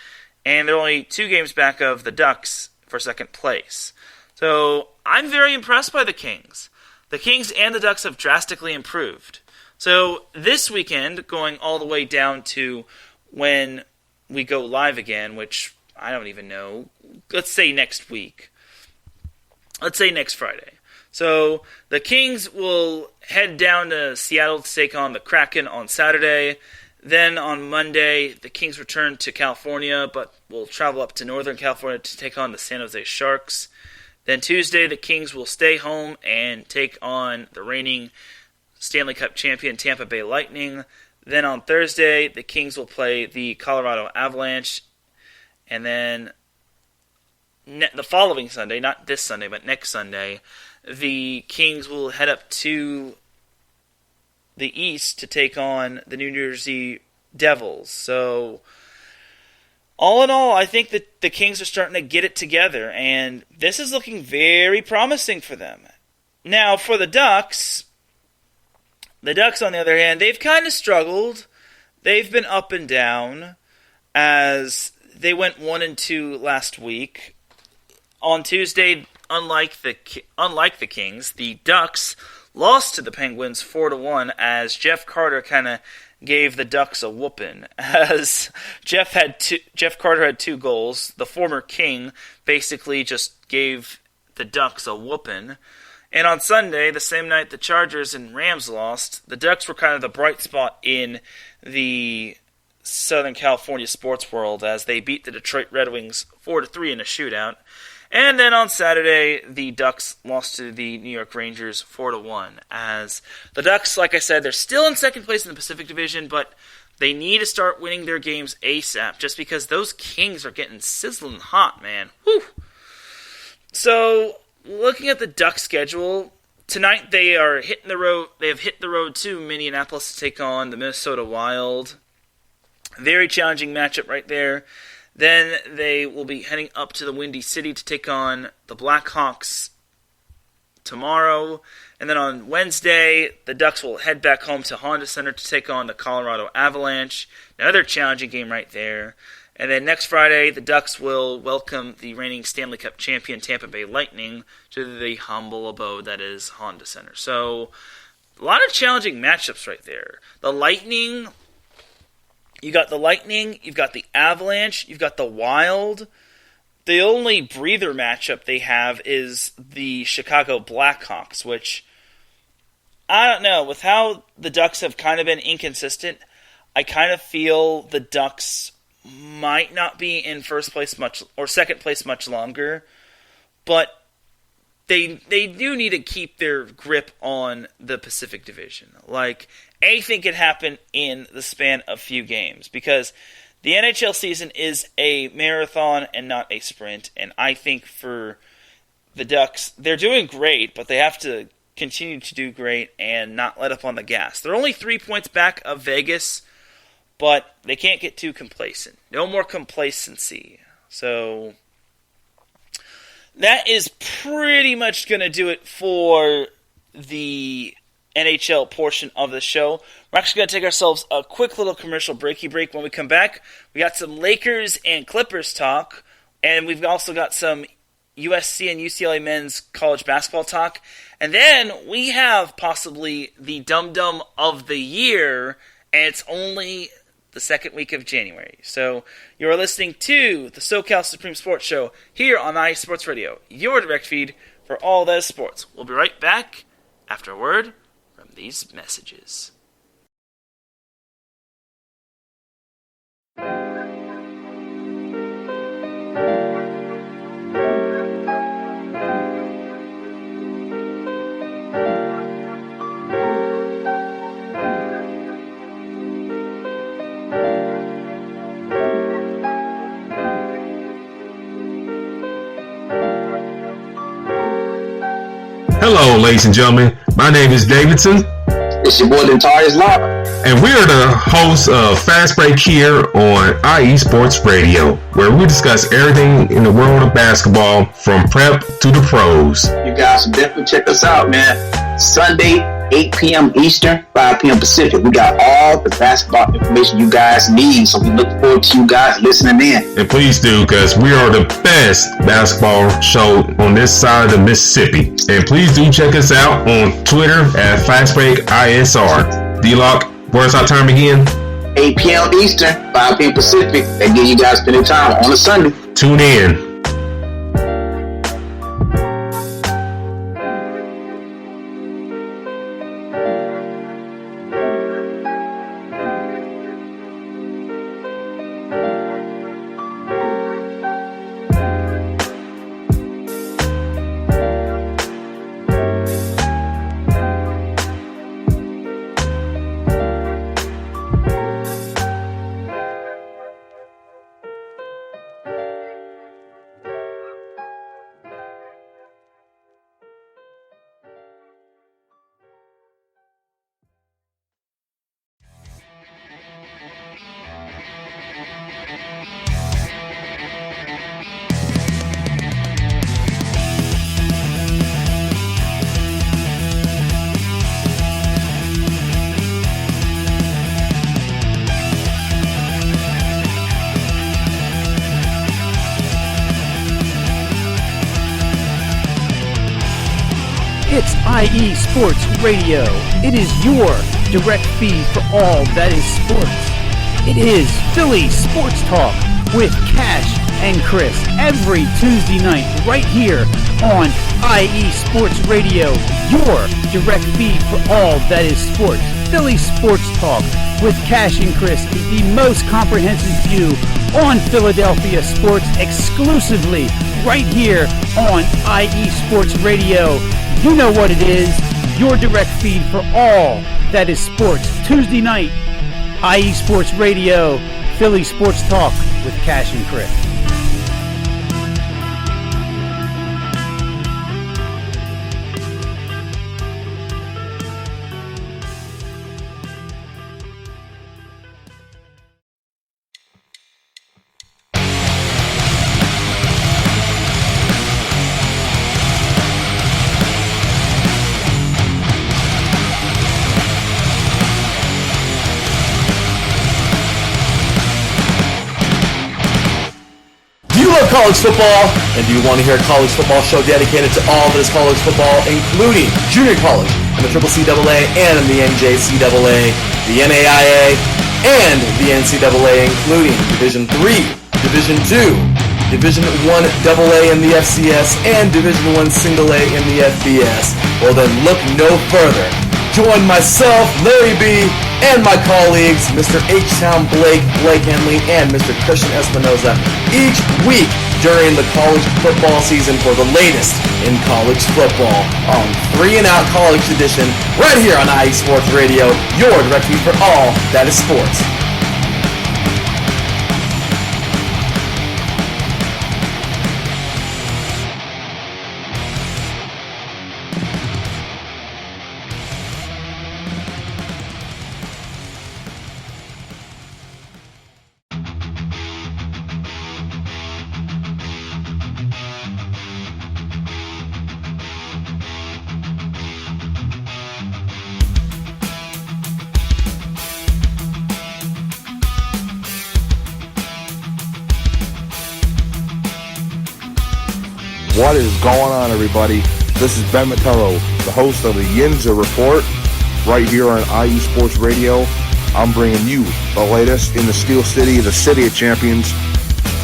and they're only 2 games back of the Ducks for 2nd place. So I'm very impressed by the Kings. The Kings and the Ducks have drastically improved. So this weekend, going all the way down to when we go live again, which I don't even know, let's say next week. Let's say next Friday. So the Kings will head down to Seattle to take on the Kraken on Saturday. Then on Monday, the Kings return to California, but will travel up to Northern California to take on the San Jose Sharks. Then Tuesday, the Kings will stay home and take on the reigning Stanley Cup champion Tampa Bay Lightning. Then on Thursday, the Kings will play the Colorado Avalanche. And then the following Sunday, not this Sunday, but next Sunday, the Kings will head up to the East to take on the New Jersey Devils. So, all in all, I think that the Kings are starting to get it together, and this is looking very promising for them. Now, for the Ducks, on the other hand, they've kind of struggled. They've been up and down, as they went 1-2 last week. On Tuesday, unlike the Kings, the Ducks lost to the Penguins 4-1, as Jeff Carter kind of gave the Ducks a whooping. As Jeff Carter had 2 goals, the former King basically just gave the Ducks a whooping. And on Sunday, the same night the Chargers and Rams lost, the Ducks were kind of the bright spot in the Southern California sports world, as they beat the Detroit Red Wings 4-3 in a shootout. And then on Saturday, the Ducks lost to the New York Rangers 4-1. As the Ducks, like I said, they're still in second place in the Pacific Division, but they need to start winning their games ASAP, just because those Kings are getting sizzling hot, man. Whew. So, looking at the Ducks schedule, tonight they are hitting the road. They have hit the road to Minneapolis to take on the Minnesota Wild. Very challenging matchup right there. Then they will be heading up to the Windy City to take on the Blackhawks tomorrow. And then on Wednesday, the Ducks will head back home to Honda Center to take on the Colorado Avalanche. Another challenging game right there. And then next Friday, the Ducks will welcome the reigning Stanley Cup champion Tampa Bay Lightning to the humble abode that is Honda Center. So, a lot of challenging matchups right there. The Lightning... You got the Lightning, you've got the Avalanche, you've got the Wild. The only breather matchup they have is the Chicago Blackhawks, which, I don't know, with how the Ducks have kind of been inconsistent, I kind of feel the Ducks might not be in first place much, or second place much longer, but they do need to keep their grip on the Pacific Division. Like, anything can happen in the span of few games, because the NHL season is a marathon and not a sprint, and I think for the Ducks, they're doing great, but they have to continue to do great and not let up on the gas. They're only 3 points back of Vegas, but they can't get too complacent. No more complacency. So that is pretty much going to do it for the NHL portion of the show. We're actually going to take ourselves a quick little commercial breaky break. When we come back, we got some Lakers and Clippers talk, and we've also got some USC and UCLA men's college basketball talk. And then we have possibly the dum-dum of the year, and it's only the second week of January. So you're listening to the SoCal Supreme Sports Show here on IE Sports Radio, your direct feed for all that is sports. We'll be right back after a word from these messages. Hello, ladies and gentlemen. My name is Davidson. It's your boy, Notorious Law. And we are the hosts of Fast Break here on IE Sports Radio, where we discuss everything in the world of basketball from prep to the pros. You guys should definitely check us out, man. Sunday, 8 p.m. Eastern, 5 p.m. Pacific. We got all the basketball information you guys need, so we look forward to you guys listening in. And please do, because we are the best basketball show on this side of the Mississippi. And please do check us out on Twitter at FastBreakISR. D-Lock, where's our time again? 8 p.m. Eastern, 5 p.m. Pacific. That gives you guys plenty of time on a Sunday. Tune in. It's IE Sports Radio. It is your direct feed for all that is sports. It is Philly Sports Talk with Cash and Chris every Tuesday night right here on IE Sports Radio, your direct feed for all that is sports. Philly Sports Talk with Cash and Chris, the most comprehensive view on Philadelphia sports exclusively right here on IE Sports Radio. You know what it is, your direct feed for all that is sports. Tuesday night, IE Sports Radio, Philly Sports Talk with Cash and Chris. College football, and do you want to hear a college football show dedicated to all that is college football, including junior college and the CCCAA and the NJCAA, the NAIA, and the NCAA, including Division III, Division II, Division I AA in the FCS, and Division I Single A in the FBS? Well then, look no further. Join myself, Larry B., and my colleagues, Mr. H-Town Blake Henley, and Mr. Christian Espinoza, each week during the college football season for the latest in college football on 3 and Out College Edition, right here on IE Sports Radio, your direct feed for all that is sports. What is going on, everybody? This is Ben Matello, the host of the Yinza Report, right here on IE Sports Radio. I'm bringing you the latest in the Steel City, the City of Champions,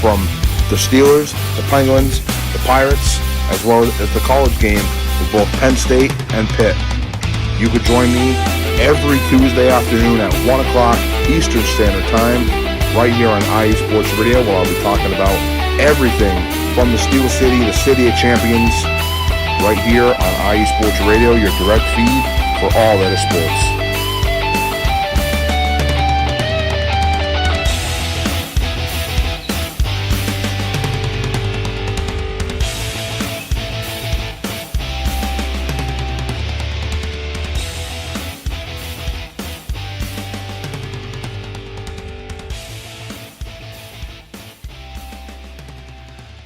from the Steelers, the Penguins, the Pirates, as well as the college game with both Penn State and Pitt. You could join me every Tuesday afternoon at 1 o'clock Eastern Standard Time, right here on IE Sports Radio, where I'll be talking about everything from the Steel City, the City of Champions, right here on IE Sports Radio, your direct feed for all that is sports.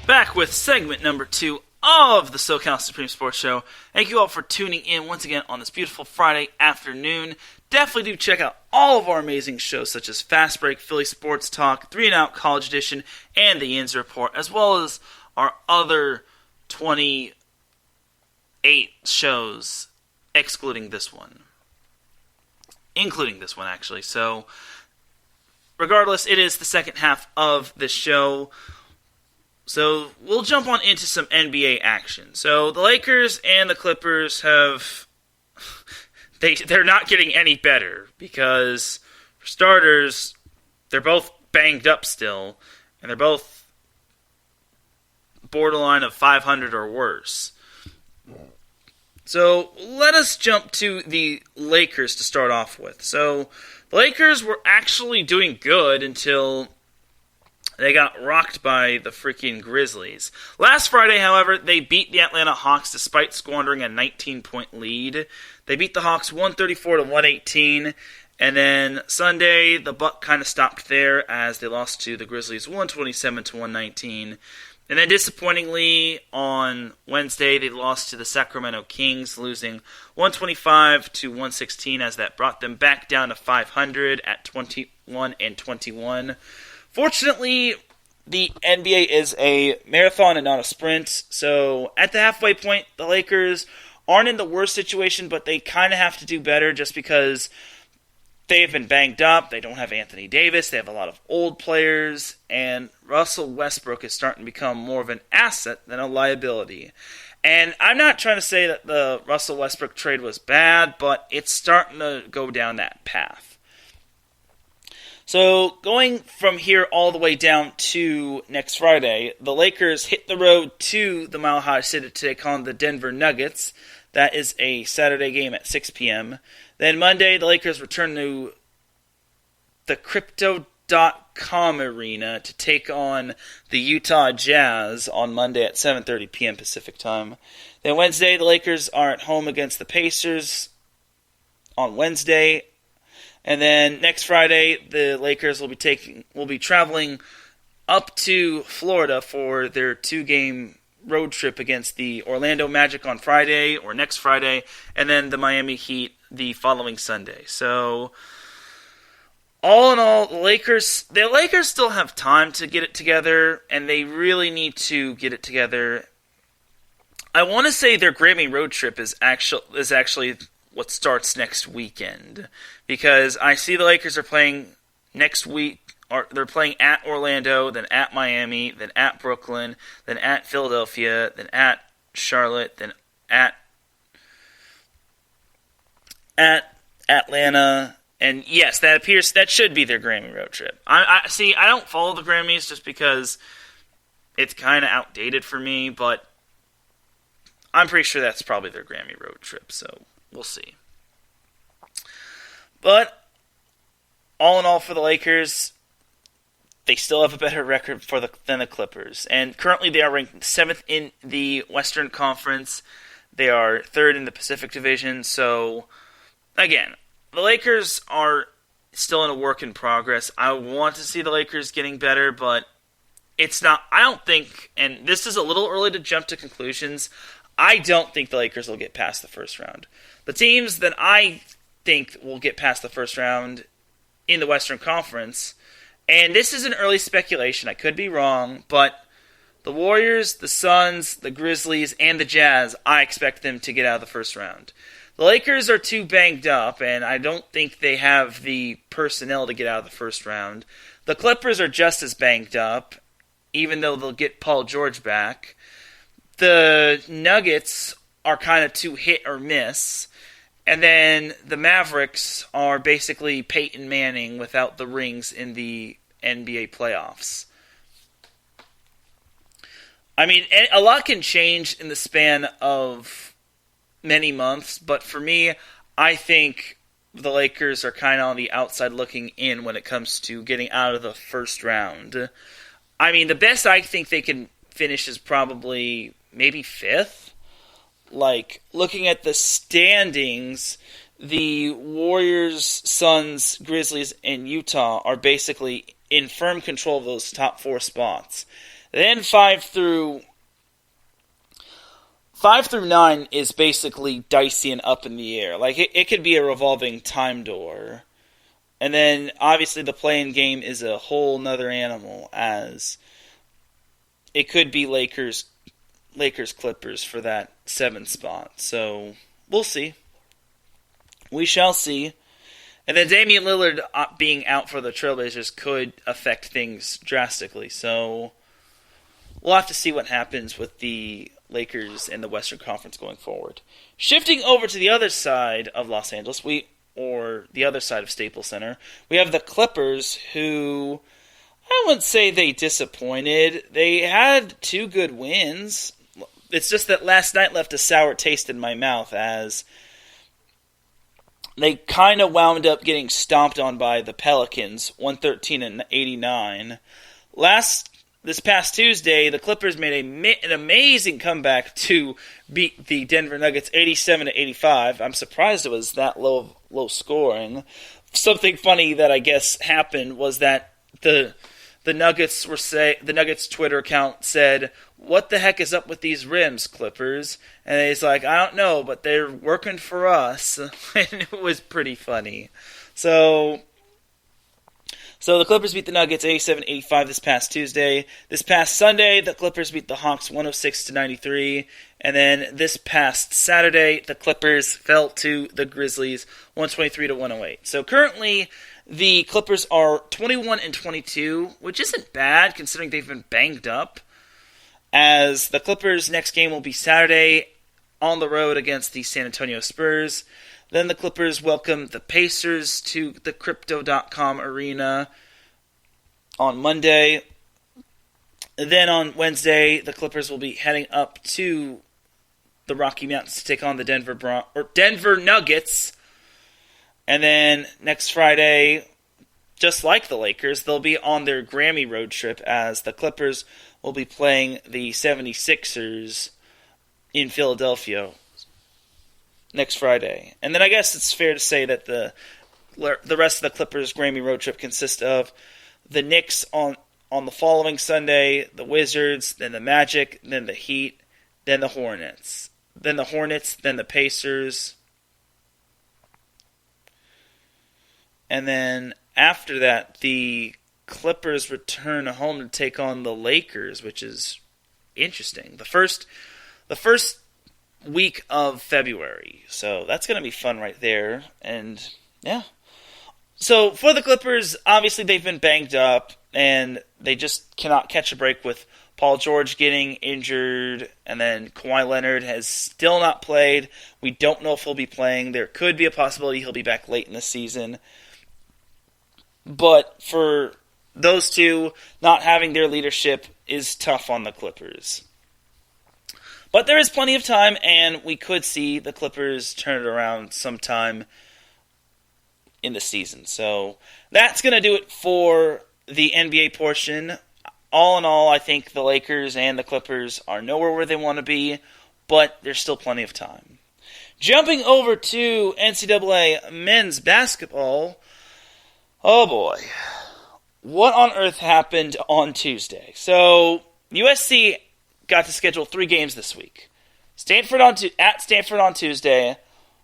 Back with segment number 2 of the SoCal Supreme Sports Show. Thank you all for tuning in once again on this beautiful Friday afternoon. Definitely do check out all of our amazing shows such as Fast Break, Philly Sports Talk, 3 and Out College Edition, and the Yins Report, as well as our other 28 shows, including this one, actually. So, regardless, it is the second half of the show. So, we'll jump on into some NBA action. So, the Lakers and the Clippers they're not getting any better because, for starters, they're both banged up still, and they're both borderline of 500 or worse. So, let us jump to the Lakers to start off with. So, the Lakers were actually doing good until they got rocked by the freaking Grizzlies. Last Friday, however, they beat the Atlanta Hawks despite squandering a 19-point lead. They beat the Hawks 134-118, and then Sunday, the buck kind of stopped there as they lost to the Grizzlies 127-119. And then disappointingly, on Wednesday, they lost to the Sacramento Kings, losing 125-116 as that brought them back down to 500 at 21-21. Fortunately, the NBA is a marathon and not a sprint, so at the halfway point, the Lakers aren't in the worst situation, but they kind of have to do better just because they've been banged up, they don't have Anthony Davis, they have a lot of old players, and Russell Westbrook is starting to become more of an asset than a liability. And I'm not trying to say that the Russell Westbrook trade was bad, but it's starting to go down that path. So going from here all the way down to next Friday, the Lakers hit the road to the Mile High City to take on the Denver Nuggets. That is a Saturday game at 6 p.m. Then Monday, the Lakers return to the Crypto.com Arena to take on the Utah Jazz on Monday at 7:30 p.m. Pacific Time. Then Wednesday, the Lakers are at home against the Pacers on Wednesday. And then next Friday, the Lakers will be traveling up to Florida for their 2-game road trip against the Orlando Magic on Friday or next Friday, and then the Miami Heat the following Sunday. So all in all, the Lakers still have time to get it together, and they really need to get it together. I want to say their Grammy road trip is actually what starts next weekend, because I see the Lakers are playing next week, or they're playing at Orlando, then at Miami, then at Brooklyn, then at Philadelphia, then at Charlotte, then at Atlanta, and yes, that should be their Grammy road trip. I don't follow the Grammys just because it's kind of outdated for me, but I'm pretty sure that's probably their Grammy road trip, so we'll see. But all in all, for the Lakers, they still have a better record than the Clippers. And currently they are ranked 7th in the Western Conference. They are 3rd in the Pacific Division. So, again, the Lakers are still in a work in progress. I want to see the Lakers getting better, but it's not. I don't think, and this is a little early to jump to conclusions, I don't think the Lakers will get past the first round. The teams that I think will get past the first round in the Western Conference, and this is an early speculation, I could be wrong, but the Warriors, the Suns, the Grizzlies, and the Jazz, I expect them to get out of the first round. The Lakers are too banged up, and I don't think they have the personnel to get out of the first round. The Clippers are just as banged up, even though they'll get Paul George back. The Nuggets are kind of too hit or miss. And then the Mavericks are basically Peyton Manning without the rings in the NBA playoffs. I mean, a lot can change in the span of many months, but for me, I think the Lakers are kind of on the outside looking in when it comes to getting out of the first round. I mean, the best I think they can finish is probably maybe 5th. Like, looking at the standings, the Warriors, Suns, Grizzlies, and Utah are basically in firm control of those top 4 spots. Then 5 through 9 is basically dicey and up in the air. Like, it could be a revolving time door. And then, obviously, the play-in game is a whole nother animal, as it could be Lakers Clippers for that 7th spot. So, we'll see. We shall see. And then Damian Lillard being out for the Trailblazers could affect things drastically. So, we'll have to see what happens with the Lakers in the Western Conference going forward. Shifting over to the other side of Los Angeles, or the other side of Staples Center, we have the Clippers, who I wouldn't say they disappointed. They had 2 good wins. It's just that last night left a sour taste in my mouth, as they kind of wound up getting stomped on by the Pelicans, 113-89. This past Tuesday, the Clippers made an amazing comeback to beat the Denver Nuggets 87-85. I'm surprised it was that low scoring. Something funny that I guess happened was that the Nuggets Twitter account said, "What the heck is up with these rims, Clippers?" And he's like, "I don't know, but they're working for us." And it was pretty funny. So the Clippers beat the Nuggets 87-85 this past Tuesday. This past Sunday, the Clippers beat the Hawks 106-93. And then this past Saturday, the Clippers fell to the Grizzlies 123-108. So currently, the Clippers are 21-22, which isn't bad considering they've been banged up. As the Clippers' next game will be Saturday on the road against the San Antonio Spurs. Then the Clippers welcome the Pacers to the Crypto.com arena on Monday. Then on Wednesday, the Clippers will be heading up to the Rocky Mountains to take on the Denver Nuggets. And then next Friday, just like the Lakers, they'll be on their Grammy road trip as the Clippers will be playing the 76ers in Philadelphia next Friday. And then I guess it's fair to say that the rest of the Clippers' Grammy road trip consists of the Knicks on the following Sunday, the Wizards, then the Magic, then the Heat, then the Hornets. Then the Pacers. And then after that, the Clippers return home to take on the Lakers, which is interesting. The first week of February. So that's going to be fun right there. And yeah. So for the Clippers, obviously they've been banged up and they just cannot catch a break with Paul George getting injured, and then Kawhi Leonard has still not played. We don't know if he'll be playing. There could be a possibility he'll be back late in the season. But for those two, not having their leadership is tough on the Clippers. But there is plenty of time, and we could see the Clippers turn it around sometime in the season. So that's going to do it for the NBA portion. All in all, I think the Lakers and the Clippers are nowhere where they want to be, but there's still plenty of time. Jumping over to NCAA men's basketball. Oh boy. What on earth happened on Tuesday? So, USC got to schedule 3 games this week. At Stanford on Tuesday,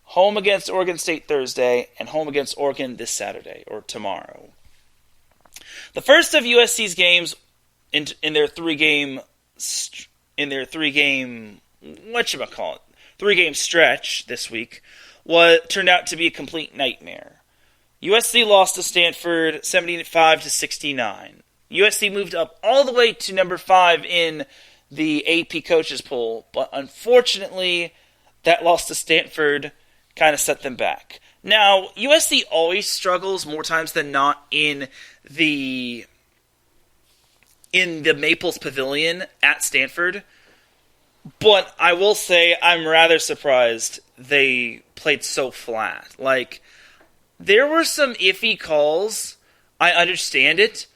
home against Oregon State Thursday, and home against Oregon this Saturday, or tomorrow. The first of USC's games in their three-game stretch this week turned out to be a complete nightmare. USC lost to Stanford 75-69. USC moved up all the way to number 5 in the AP coaches poll, but unfortunately, that loss to Stanford kind of set them back. Now, USC always struggles more times than not in the Maples Pavilion at Stanford, but I will say I'm rather surprised they played so flat. Like, there were some iffy calls, I understand it,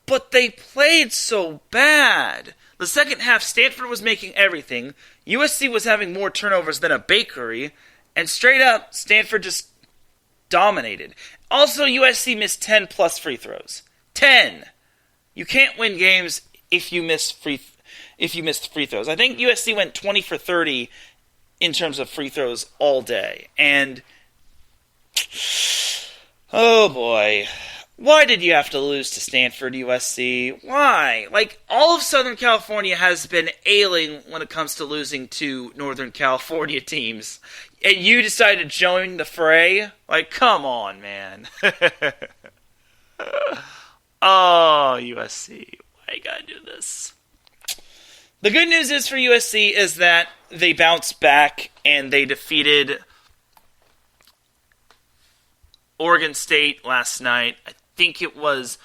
but they played so bad. The second half, Stanford was making everything, USC was having more turnovers than a bakery, and straight up, Stanford just dominated. Also, USC missed 10-plus free throws. 10! You can't win games if you miss free throws. I think USC went 20 for 30 in terms of free throws all day. And oh boy, why did you have to lose to Stanford, USC? Why? Like, all of Southern California has been ailing when it comes to losing to Northern California teams. And you decided to join the fray? Like, come on, man. Oh, USC, why you gotta do this? The good news is for USC is that they bounced back and they defeated Oregon State last night. I think it was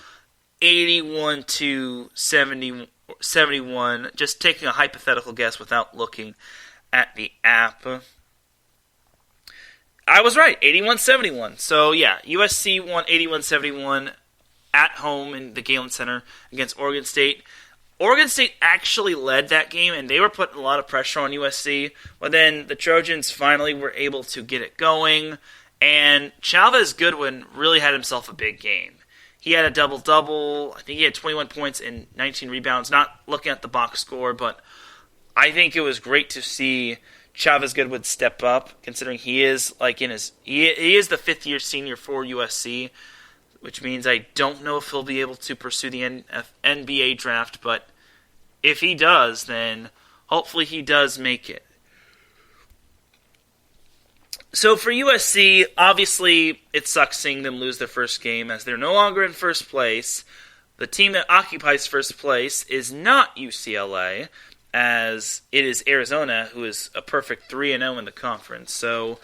81-71, just taking a hypothetical guess without looking at the app. I was right, 81-71. So yeah, USC won 81-71 at home in the Galen Center against Oregon State. Oregon State actually led that game, and they were putting a lot of pressure on USC. But then the Trojans finally were able to get it going, and Chavez Goodwin really had himself a big game. He had a double-double. I think he had 21 points and 19 rebounds. Not looking at the box score, but I think it was great to see Chavez Goodwin step up, considering he is he is the fifth-year senior for USC. Which means I don't know if he'll be able to pursue the NBA draft, but if he does, then hopefully he does make it. So for USC, obviously it sucks seeing them lose their first game as they're no longer in first place. The team that occupies first place is not UCLA, as it is Arizona, who is a perfect 3-0 in the conference. So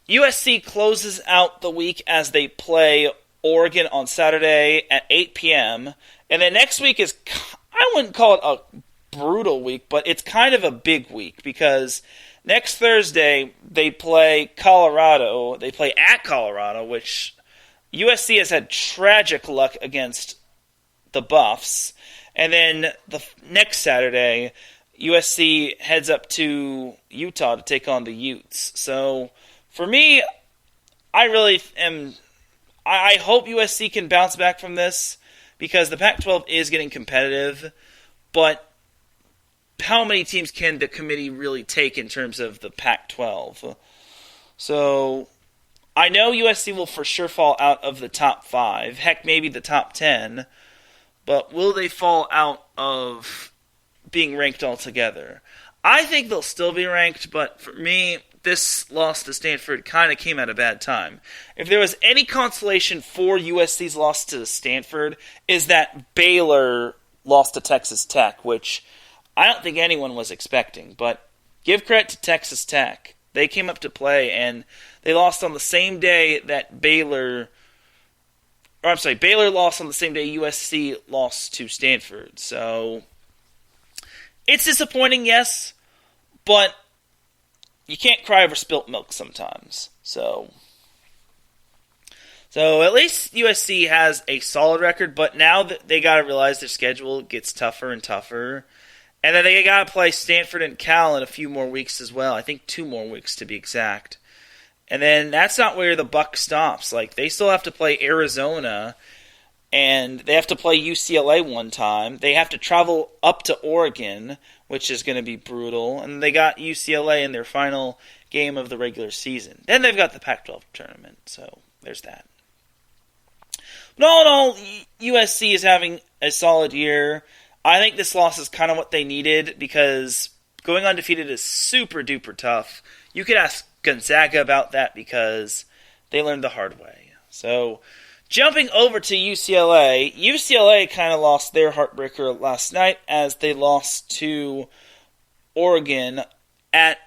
USC closes out the week as they play Oregon on Saturday at 8 p.m. And then next week is, I wouldn't call it a brutal week, but it's kind of a big week because next Thursday they play Colorado. They play at Colorado, which USC has had tragic luck against the Buffs. And then the next Saturday, USC heads up to Utah to take on the Utes. So for me, I really am. I hope USC can bounce back from this because the Pac-12 is getting competitive. But how many teams can the committee really take in terms of the Pac-12? So I know USC will for sure fall out of the top 5. Heck, maybe the top 10. But will they fall out of being ranked altogether? I think they'll still be ranked, but for me, this loss to Stanford kind of came at a bad time. If there was any consolation for USC's loss to Stanford, is that Baylor lost to Texas Tech, which I don't think anyone was expecting. But give credit to Texas Tech. They came up to play, and they lost on the same day that Baylor lost on the same day USC lost to Stanford. So it's disappointing, yes, but you can't cry over spilt milk sometimes. So at least USC has a solid record, but now that they got to realize their schedule gets tougher and tougher. And then they got to play Stanford and Cal in a few more weeks as well. I think 2 more weeks to be exact. And then that's not where the buck stops. Like, they still have to play Arizona, and they have to play UCLA one time. They have to travel up to Oregon, which is going to be brutal. And they got UCLA in their final game of the regular season. Then they've got the Pac-12 tournament, so there's that. But all in all, USC is having a solid year. I think this loss is kind of what they needed because going undefeated is super duper tough. You could ask Gonzaga about that because they learned the hard way. So, jumping over to UCLA, UCLA kind of lost their heartbreaker last night as they lost to Oregon at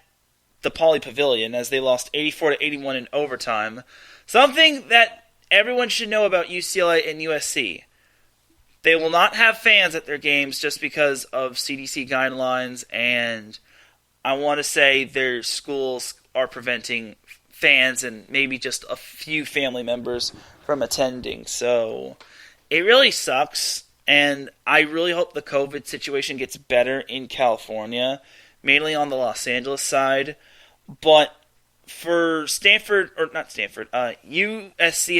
the Pauley Pavilion as they lost 84-81 in overtime. Something that everyone should know about UCLA and USC. They will not have fans at their games just because of CDC guidelines, and I want to say their schools are preventing fans and maybe just a few family members from attending. So it really sucks, and I really hope the COVID situation gets better in California, mainly on the Los Angeles side. But for USC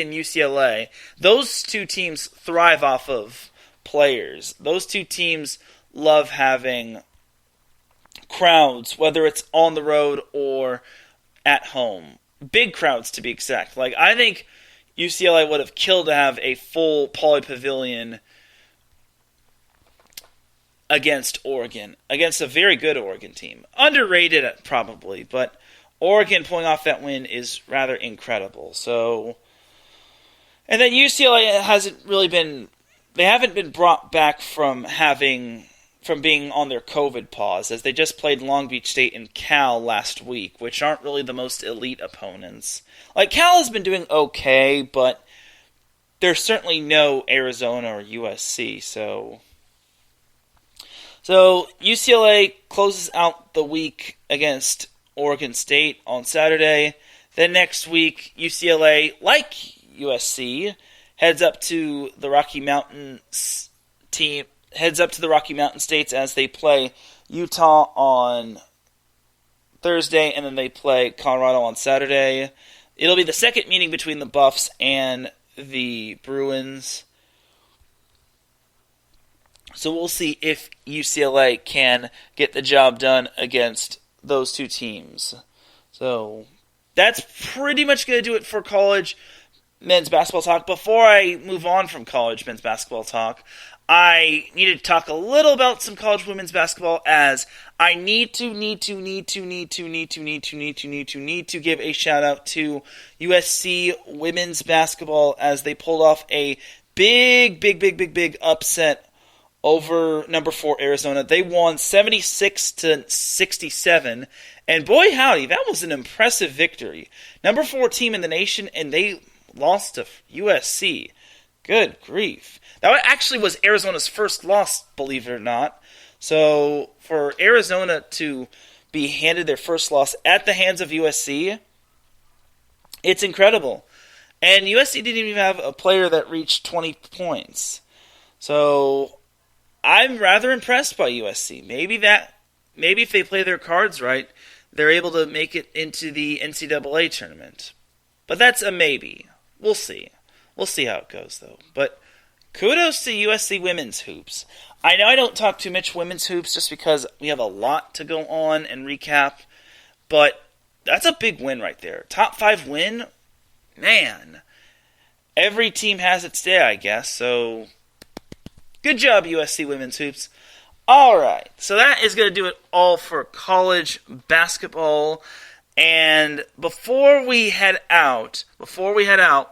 and UCLA, those two teams thrive off of players. Those two teams love having crowds, whether it's on the road or at home. Big crowds, to be exact. Like, I think UCLA would have killed to have a full Pauley Pavilion against Oregon, against a very good Oregon team. Underrated, probably, but Oregon pulling off that win is rather incredible. So, and then UCLA they haven't been brought back from being on their COVID pause, as they just played Long Beach State and Cal last week, which aren't really the most elite opponents. Like, Cal has been doing okay, but there's certainly no Arizona or USC, so UCLA closes out the week against Oregon State on Saturday. Then next week, UCLA, like USC, heads up to the Rocky Mountain States as they play Utah on Thursday, and then they play Colorado on Saturday. It'll be the second meeting between the Buffs and the Bruins. So we'll see if UCLA can get the job done against those two teams. So that's pretty much going to do it for college men's basketball talk. Before I move on from college men's basketball talk, I need to talk a little about some college women's basketball, as I need to give a shout out to USC women's basketball as they pulled off a big upset over number 4 Arizona. They won 76-67, And boy howdy, that was an impressive victory. Number 4 team in the nation, and they lost to USC. Good grief. That actually was Arizona's first loss, believe it or not. So for Arizona to be handed their first loss at the hands of USC, it's incredible. And USC didn't even have a player that reached 20 points. So I'm rather impressed by USC. Maybe if they play their cards right, they're able to make it into the NCAA tournament. But that's a maybe. We'll see. We'll see how it goes, though. But kudos to USC women's hoops. I know I don't talk too much women's hoops just because we have a lot to go on and recap. But that's a big win right there. Top 5 win? Man. Every team has its day, I guess. So, good job, USC women's hoops. Alright, so that is going to do it all for college basketball. And before we head out,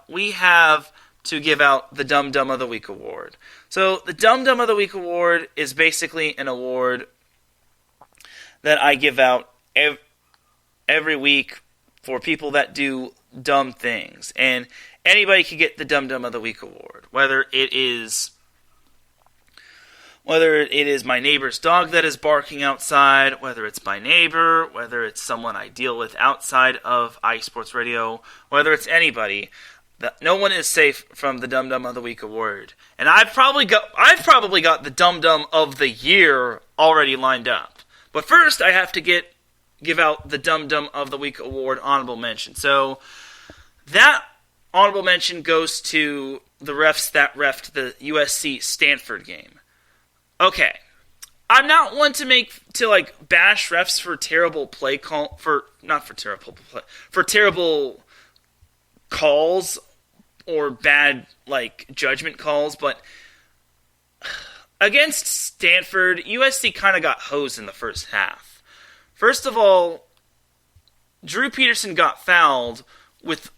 we have to give out the Dum Dum of the Week award. So the Dum Dum of the Week award is basically an award that I give out every week for people that do dumb things. And anybody can get the Dum Dum of the Week award, whether it is my neighbor's dog that is barking outside, whether it's my neighbor, whether it's someone I deal with outside of IU Sports Radio, whether it's anybody, no one is safe from the Dum Dum of the Week award. And I've probably got the Dum Dum of the Year already lined up. But first, I have to give out the Dum Dum of the Week award honorable mention. So that honorable mention goes to the refs that reffed the USC Stanford game. Okay, I'm not one to bash refs for terrible terrible calls or bad judgment calls, but against Stanford, USC kind of got hosed in the first half. First of all, Drew Peterson got fouled with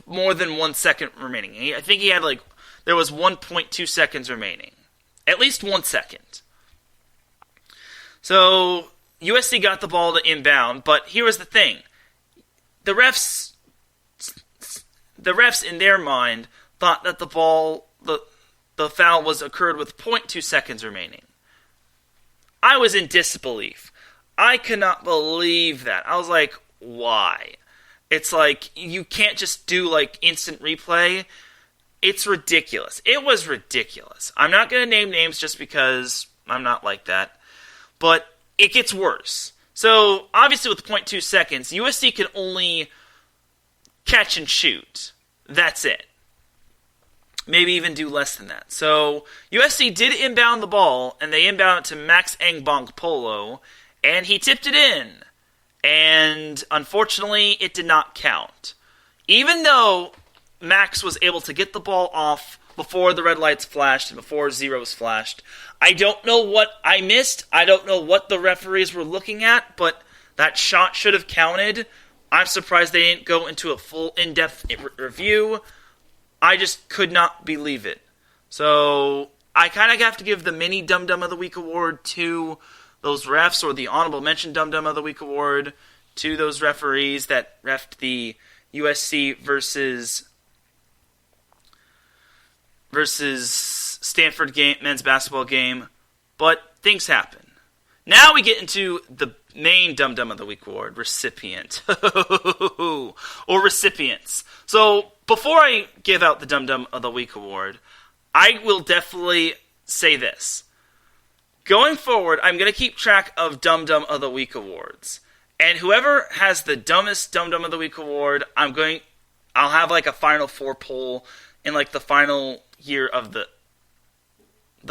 more than 1 second remaining. I think he had there was 1.2 seconds remaining. At least 1 second. So, USC got the ball to inbound, but here was the thing. The refs in their mind thought that the foul was occurred with 0.2 seconds remaining. I was in disbelief. I could not believe that. I was like, why? It's you can't just do instant replay. It's ridiculous. It was ridiculous. I'm not going to name names just because I'm not like that. But it gets worse. So, obviously with 0.2 seconds, USC can only catch and shoot. That's it. Maybe even do less than that. So, USC did inbound the ball, and they inbounded to Max Angbong Polo, and he tipped it in. And, unfortunately, it did not count. Even though Max was able to get the ball off before the red lights flashed and before zeros flashed. I don't know what I missed. I don't know what the referees were looking at, but that shot should have counted. I'm surprised they didn't go into a full in-depth review. I just could not believe it. So I kind of have to give the mini Dum Dum of the Week award to those refs, or the honorable mention Dum Dum of the Week award to those referees that reffed the USC versus Stanford game, men's basketball game, but things happen. Now we get into the main Dum Dum of the Week award recipient, or recipients. So before I give out the Dum Dum of the Week award, I will definitely say this. Going forward, I'm going to keep track of Dum Dum of the Week awards, and whoever has the dumbest Dum Dum of the Week award, I'll have a Final Four poll in the final year of the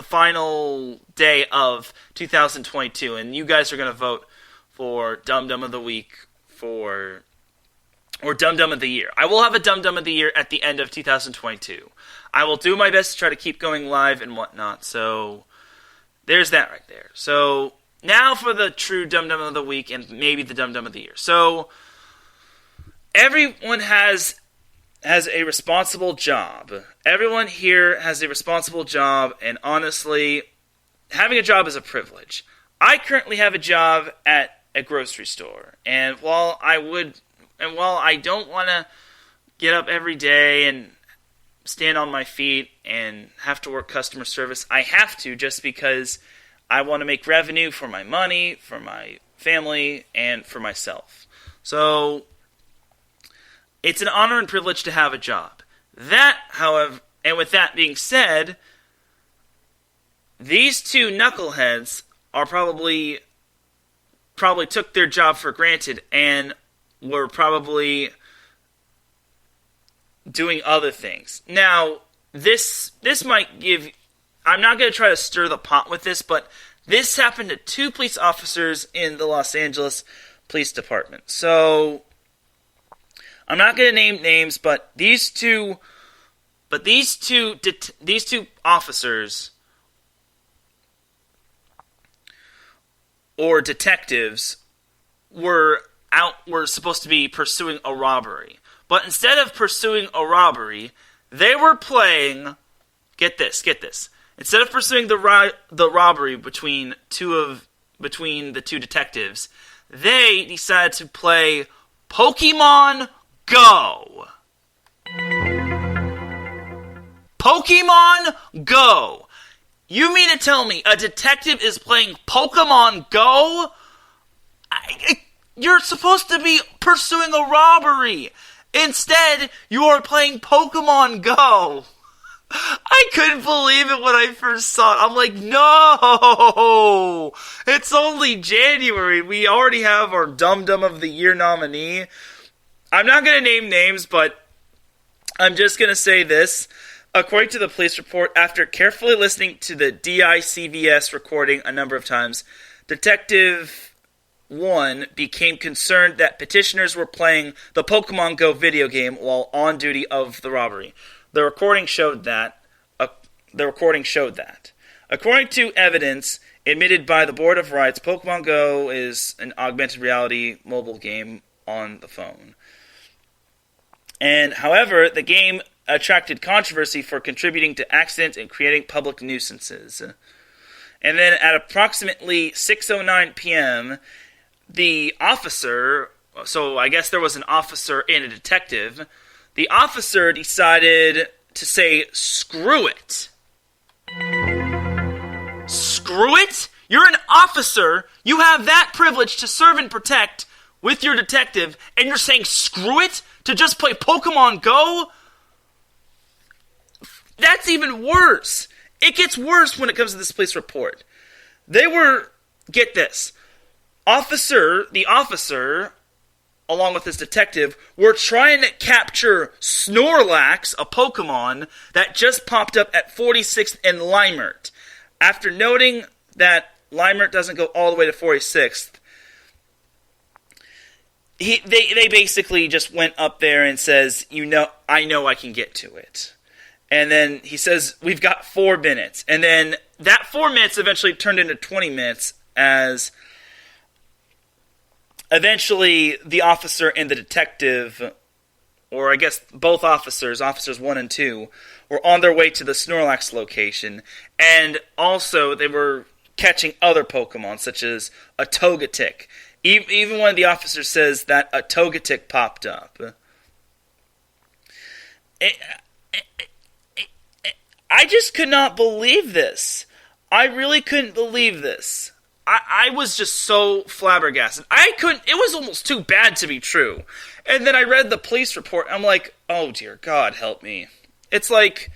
final day of 2022, and you guys are going to vote for Dum Dum of the Week or Dum Dum of the Year. I will have a Dum Dum of the Year at the end of 2022. I will do my best to try to keep going live and whatnot, so there's that right there. So now for the true Dum Dum of the Week and maybe the Dum Dum of the Year. So everyone has a responsible job. Everyone here has a responsible job, and honestly, having a job is a privilege. I currently have a job at a grocery store. And while I don't want to get up every day and stand on my feet and have to work customer service, I have to just because I want to make revenue for my money, for my family, and for myself. So it's an honor and privilege to have a job. That, however, and with that being said, these two knuckleheads are probably took their job for granted and were probably doing other things. Now, this might give... I'm not going to try to stir the pot with this, but this happened to two police officers in the Los Angeles Police Department. So, I'm not going to name names, but these two officers or detectives were supposed to be pursuing a robbery. But instead of pursuing a robbery, they were playing, get this. Instead of pursuing the robbery between the two detectives, they decided to play Pokemon Go. Pokemon Go. You mean to tell me a detective is playing Pokemon Go? You're supposed to be pursuing a robbery. Instead, you are playing Pokemon Go. I couldn't believe it when I first saw it. I'm like, no! It's only January. We already have our Dum Dum of the Year nominee. I'm not going to name names, but I'm just going to say this. According to the police report, after carefully listening to the DICVS recording a number of times, Detective 1 became concerned that petitioners were playing the Pokemon Go video game while on duty of the robbery. The recording showed that. According to evidence admitted by the Board of Rights, Pokemon Go is an augmented reality mobile game on the phone. And however, the game attracted controversy for contributing to accidents and creating public nuisances. And then at approximately 6:09 p.m., the officer, so I guess there was an officer and a detective, the officer decided to say, screw it. Screw it? You're an officer. You have that privilege to serve and protect with your detective, and you're saying screw it to just play Pokemon Go? That's even worse. It gets worse when it comes to this police report. They were, get this, the officer, along with his detective, were trying to capture Snorlax, a Pokemon that just popped up at 46th and Limert. After noting that Limert doesn't go all the way to 46th, they basically just went up there and says, I know I can get to it. And then he says, we've got 4 minutes. And then that 4 minutes eventually turned into 20 minutes as eventually the officer and the detective, or I guess both officers 1 and 2, were on their way to the Snorlax location. And also they were catching other Pokemon, such as a Togetic. Even one of the officers says that a Togetic popped up. I just could not believe this. I really couldn't believe this. I was just so flabbergasted. It was almost too bad to be true. And then I read the police report, and I'm like, oh dear God, help me. It's like,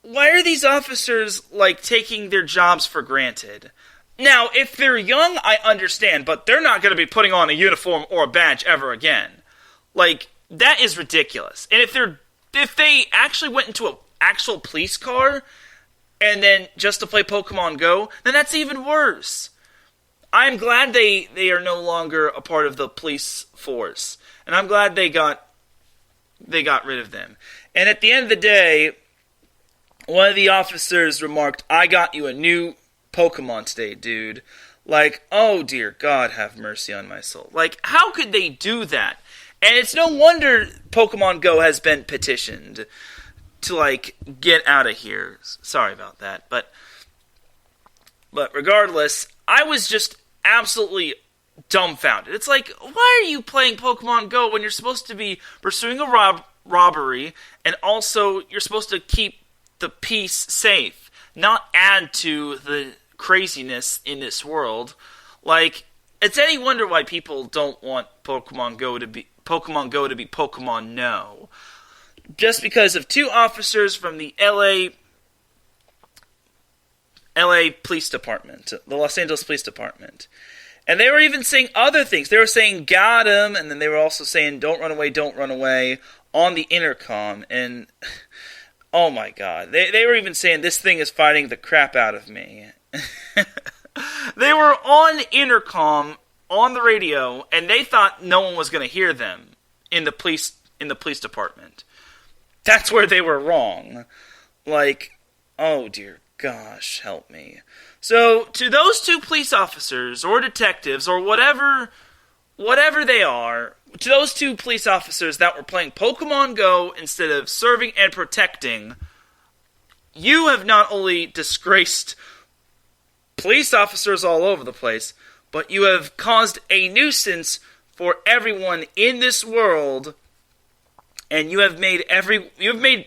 why are these officers, taking their jobs for granted? Now, if they're young, I understand, but they're not going to be putting on a uniform or a badge ever again. That is ridiculous. And if they actually went into an actual police car and then just to play Pokemon Go, then that's even worse. I'm glad they are no longer a part of the police force, and I'm glad they got rid of them. And at the end of the day, one of the officers remarked, I got you a new Pokemon today, dude. Oh dear God, have mercy on my soul. How could they do that? And it's no wonder Pokemon Go has been petitioned to, get out of here. Sorry about that. But regardless, I was just absolutely dumbfounded. It's like, why are you playing Pokemon Go when you're supposed to be pursuing a robbery, and also you're supposed to keep the peace safe, not add to the craziness in this world? Like, it's any wonder why people don't want Pokemon Go to be Pokemon No. Just because of two officers from the LA Police Department, the Los Angeles Police Department. And they were even saying other things. They were saying, got him, and then they were also saying, don't run away, on the intercom. And, oh my God. They were even saying, this thing is fighting the crap out of me. They were on intercom, on the radio, and they thought no one was going to hear them in the police department. That's where they were wrong. Like, oh dear gosh, help me. So, to those two police officers, or detectives, or whatever they are, to those two police officers that were playing Pokemon Go instead of serving and protecting, you have not only disgraced police officers all over the place, but you have caused a nuisance for everyone in this world, and you have made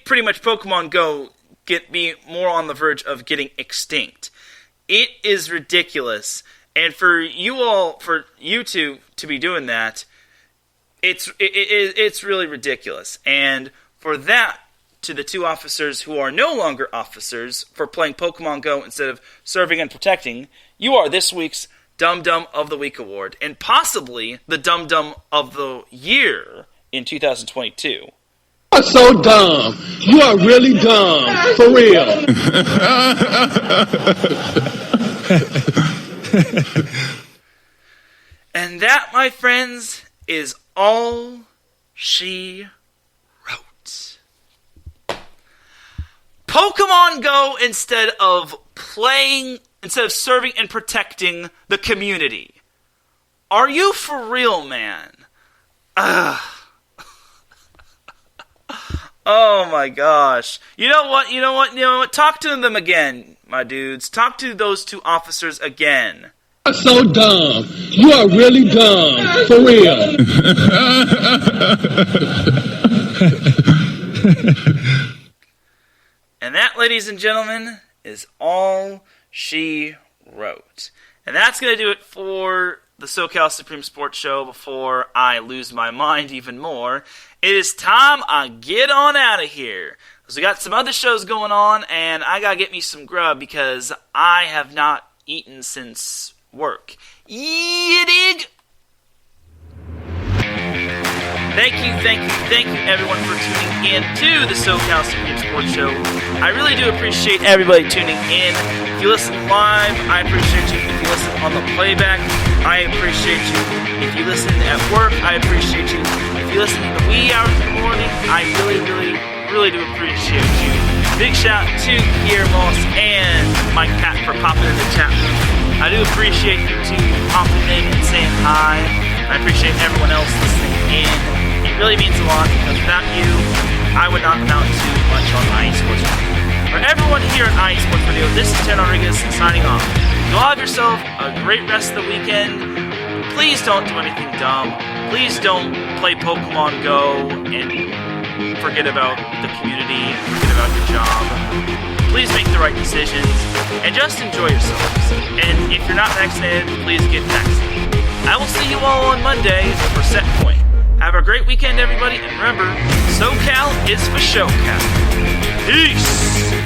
pretty much Pokemon Go be more on the verge of getting extinct. It is ridiculous, and for you two to be doing that, it's really ridiculous. And for that, to the two officers who are no longer officers for playing Pokemon Go instead of serving and protecting, you are this week's Dum Dum of the Week award, and possibly the Dum Dum of the Year in 2022. You are so dumb. You are really dumb. For real. And that, my friends, is all she wrote. Pokemon Go instead of serving and protecting the community. Are you for real, man? Ugh. Oh my gosh. You know what? Talk to them again, my dudes. Talk to those two officers again. You are so dumb. You are really dumb. For real. And that, ladies and gentlemen, is all she wrote. And that's going to do it for the SoCal Supreme Sports Show before I lose my mind even more. It is time I get on out of here. Because we got some other shows going on, and I got to get me some grub because I have not eaten since work. You dig? Thank you, everyone, for tuning in to the SoCal Supreme Sports Show. I really do appreciate everybody tuning in. If you listen live, I appreciate you. If you listen on the playback, I appreciate you. If you listen at work, I appreciate you. If you listen in the wee hours of the morning, I really do appreciate you. Big shout to Guillermo and Mike Pat for popping in the chat room. I do appreciate you two popping in and saying hi. I appreciate everyone else listening in. It really means a lot because without you, I would not amount to much on IE Sports Radio. For everyone here at IE Sports Radio, this is Teran Rodriguez signing off. You'll have yourself a great rest of the weekend. Please don't do anything dumb. Please don't play Pokemon Go and forget about the community, forget about your job. Please make the right decisions and just enjoy yourselves. And if you're not vaccinated, please get vaccinated. I will see you all on Monday for Set Point. Have a great weekend, everybody, and remember, SoCal is for SoCal. Peace!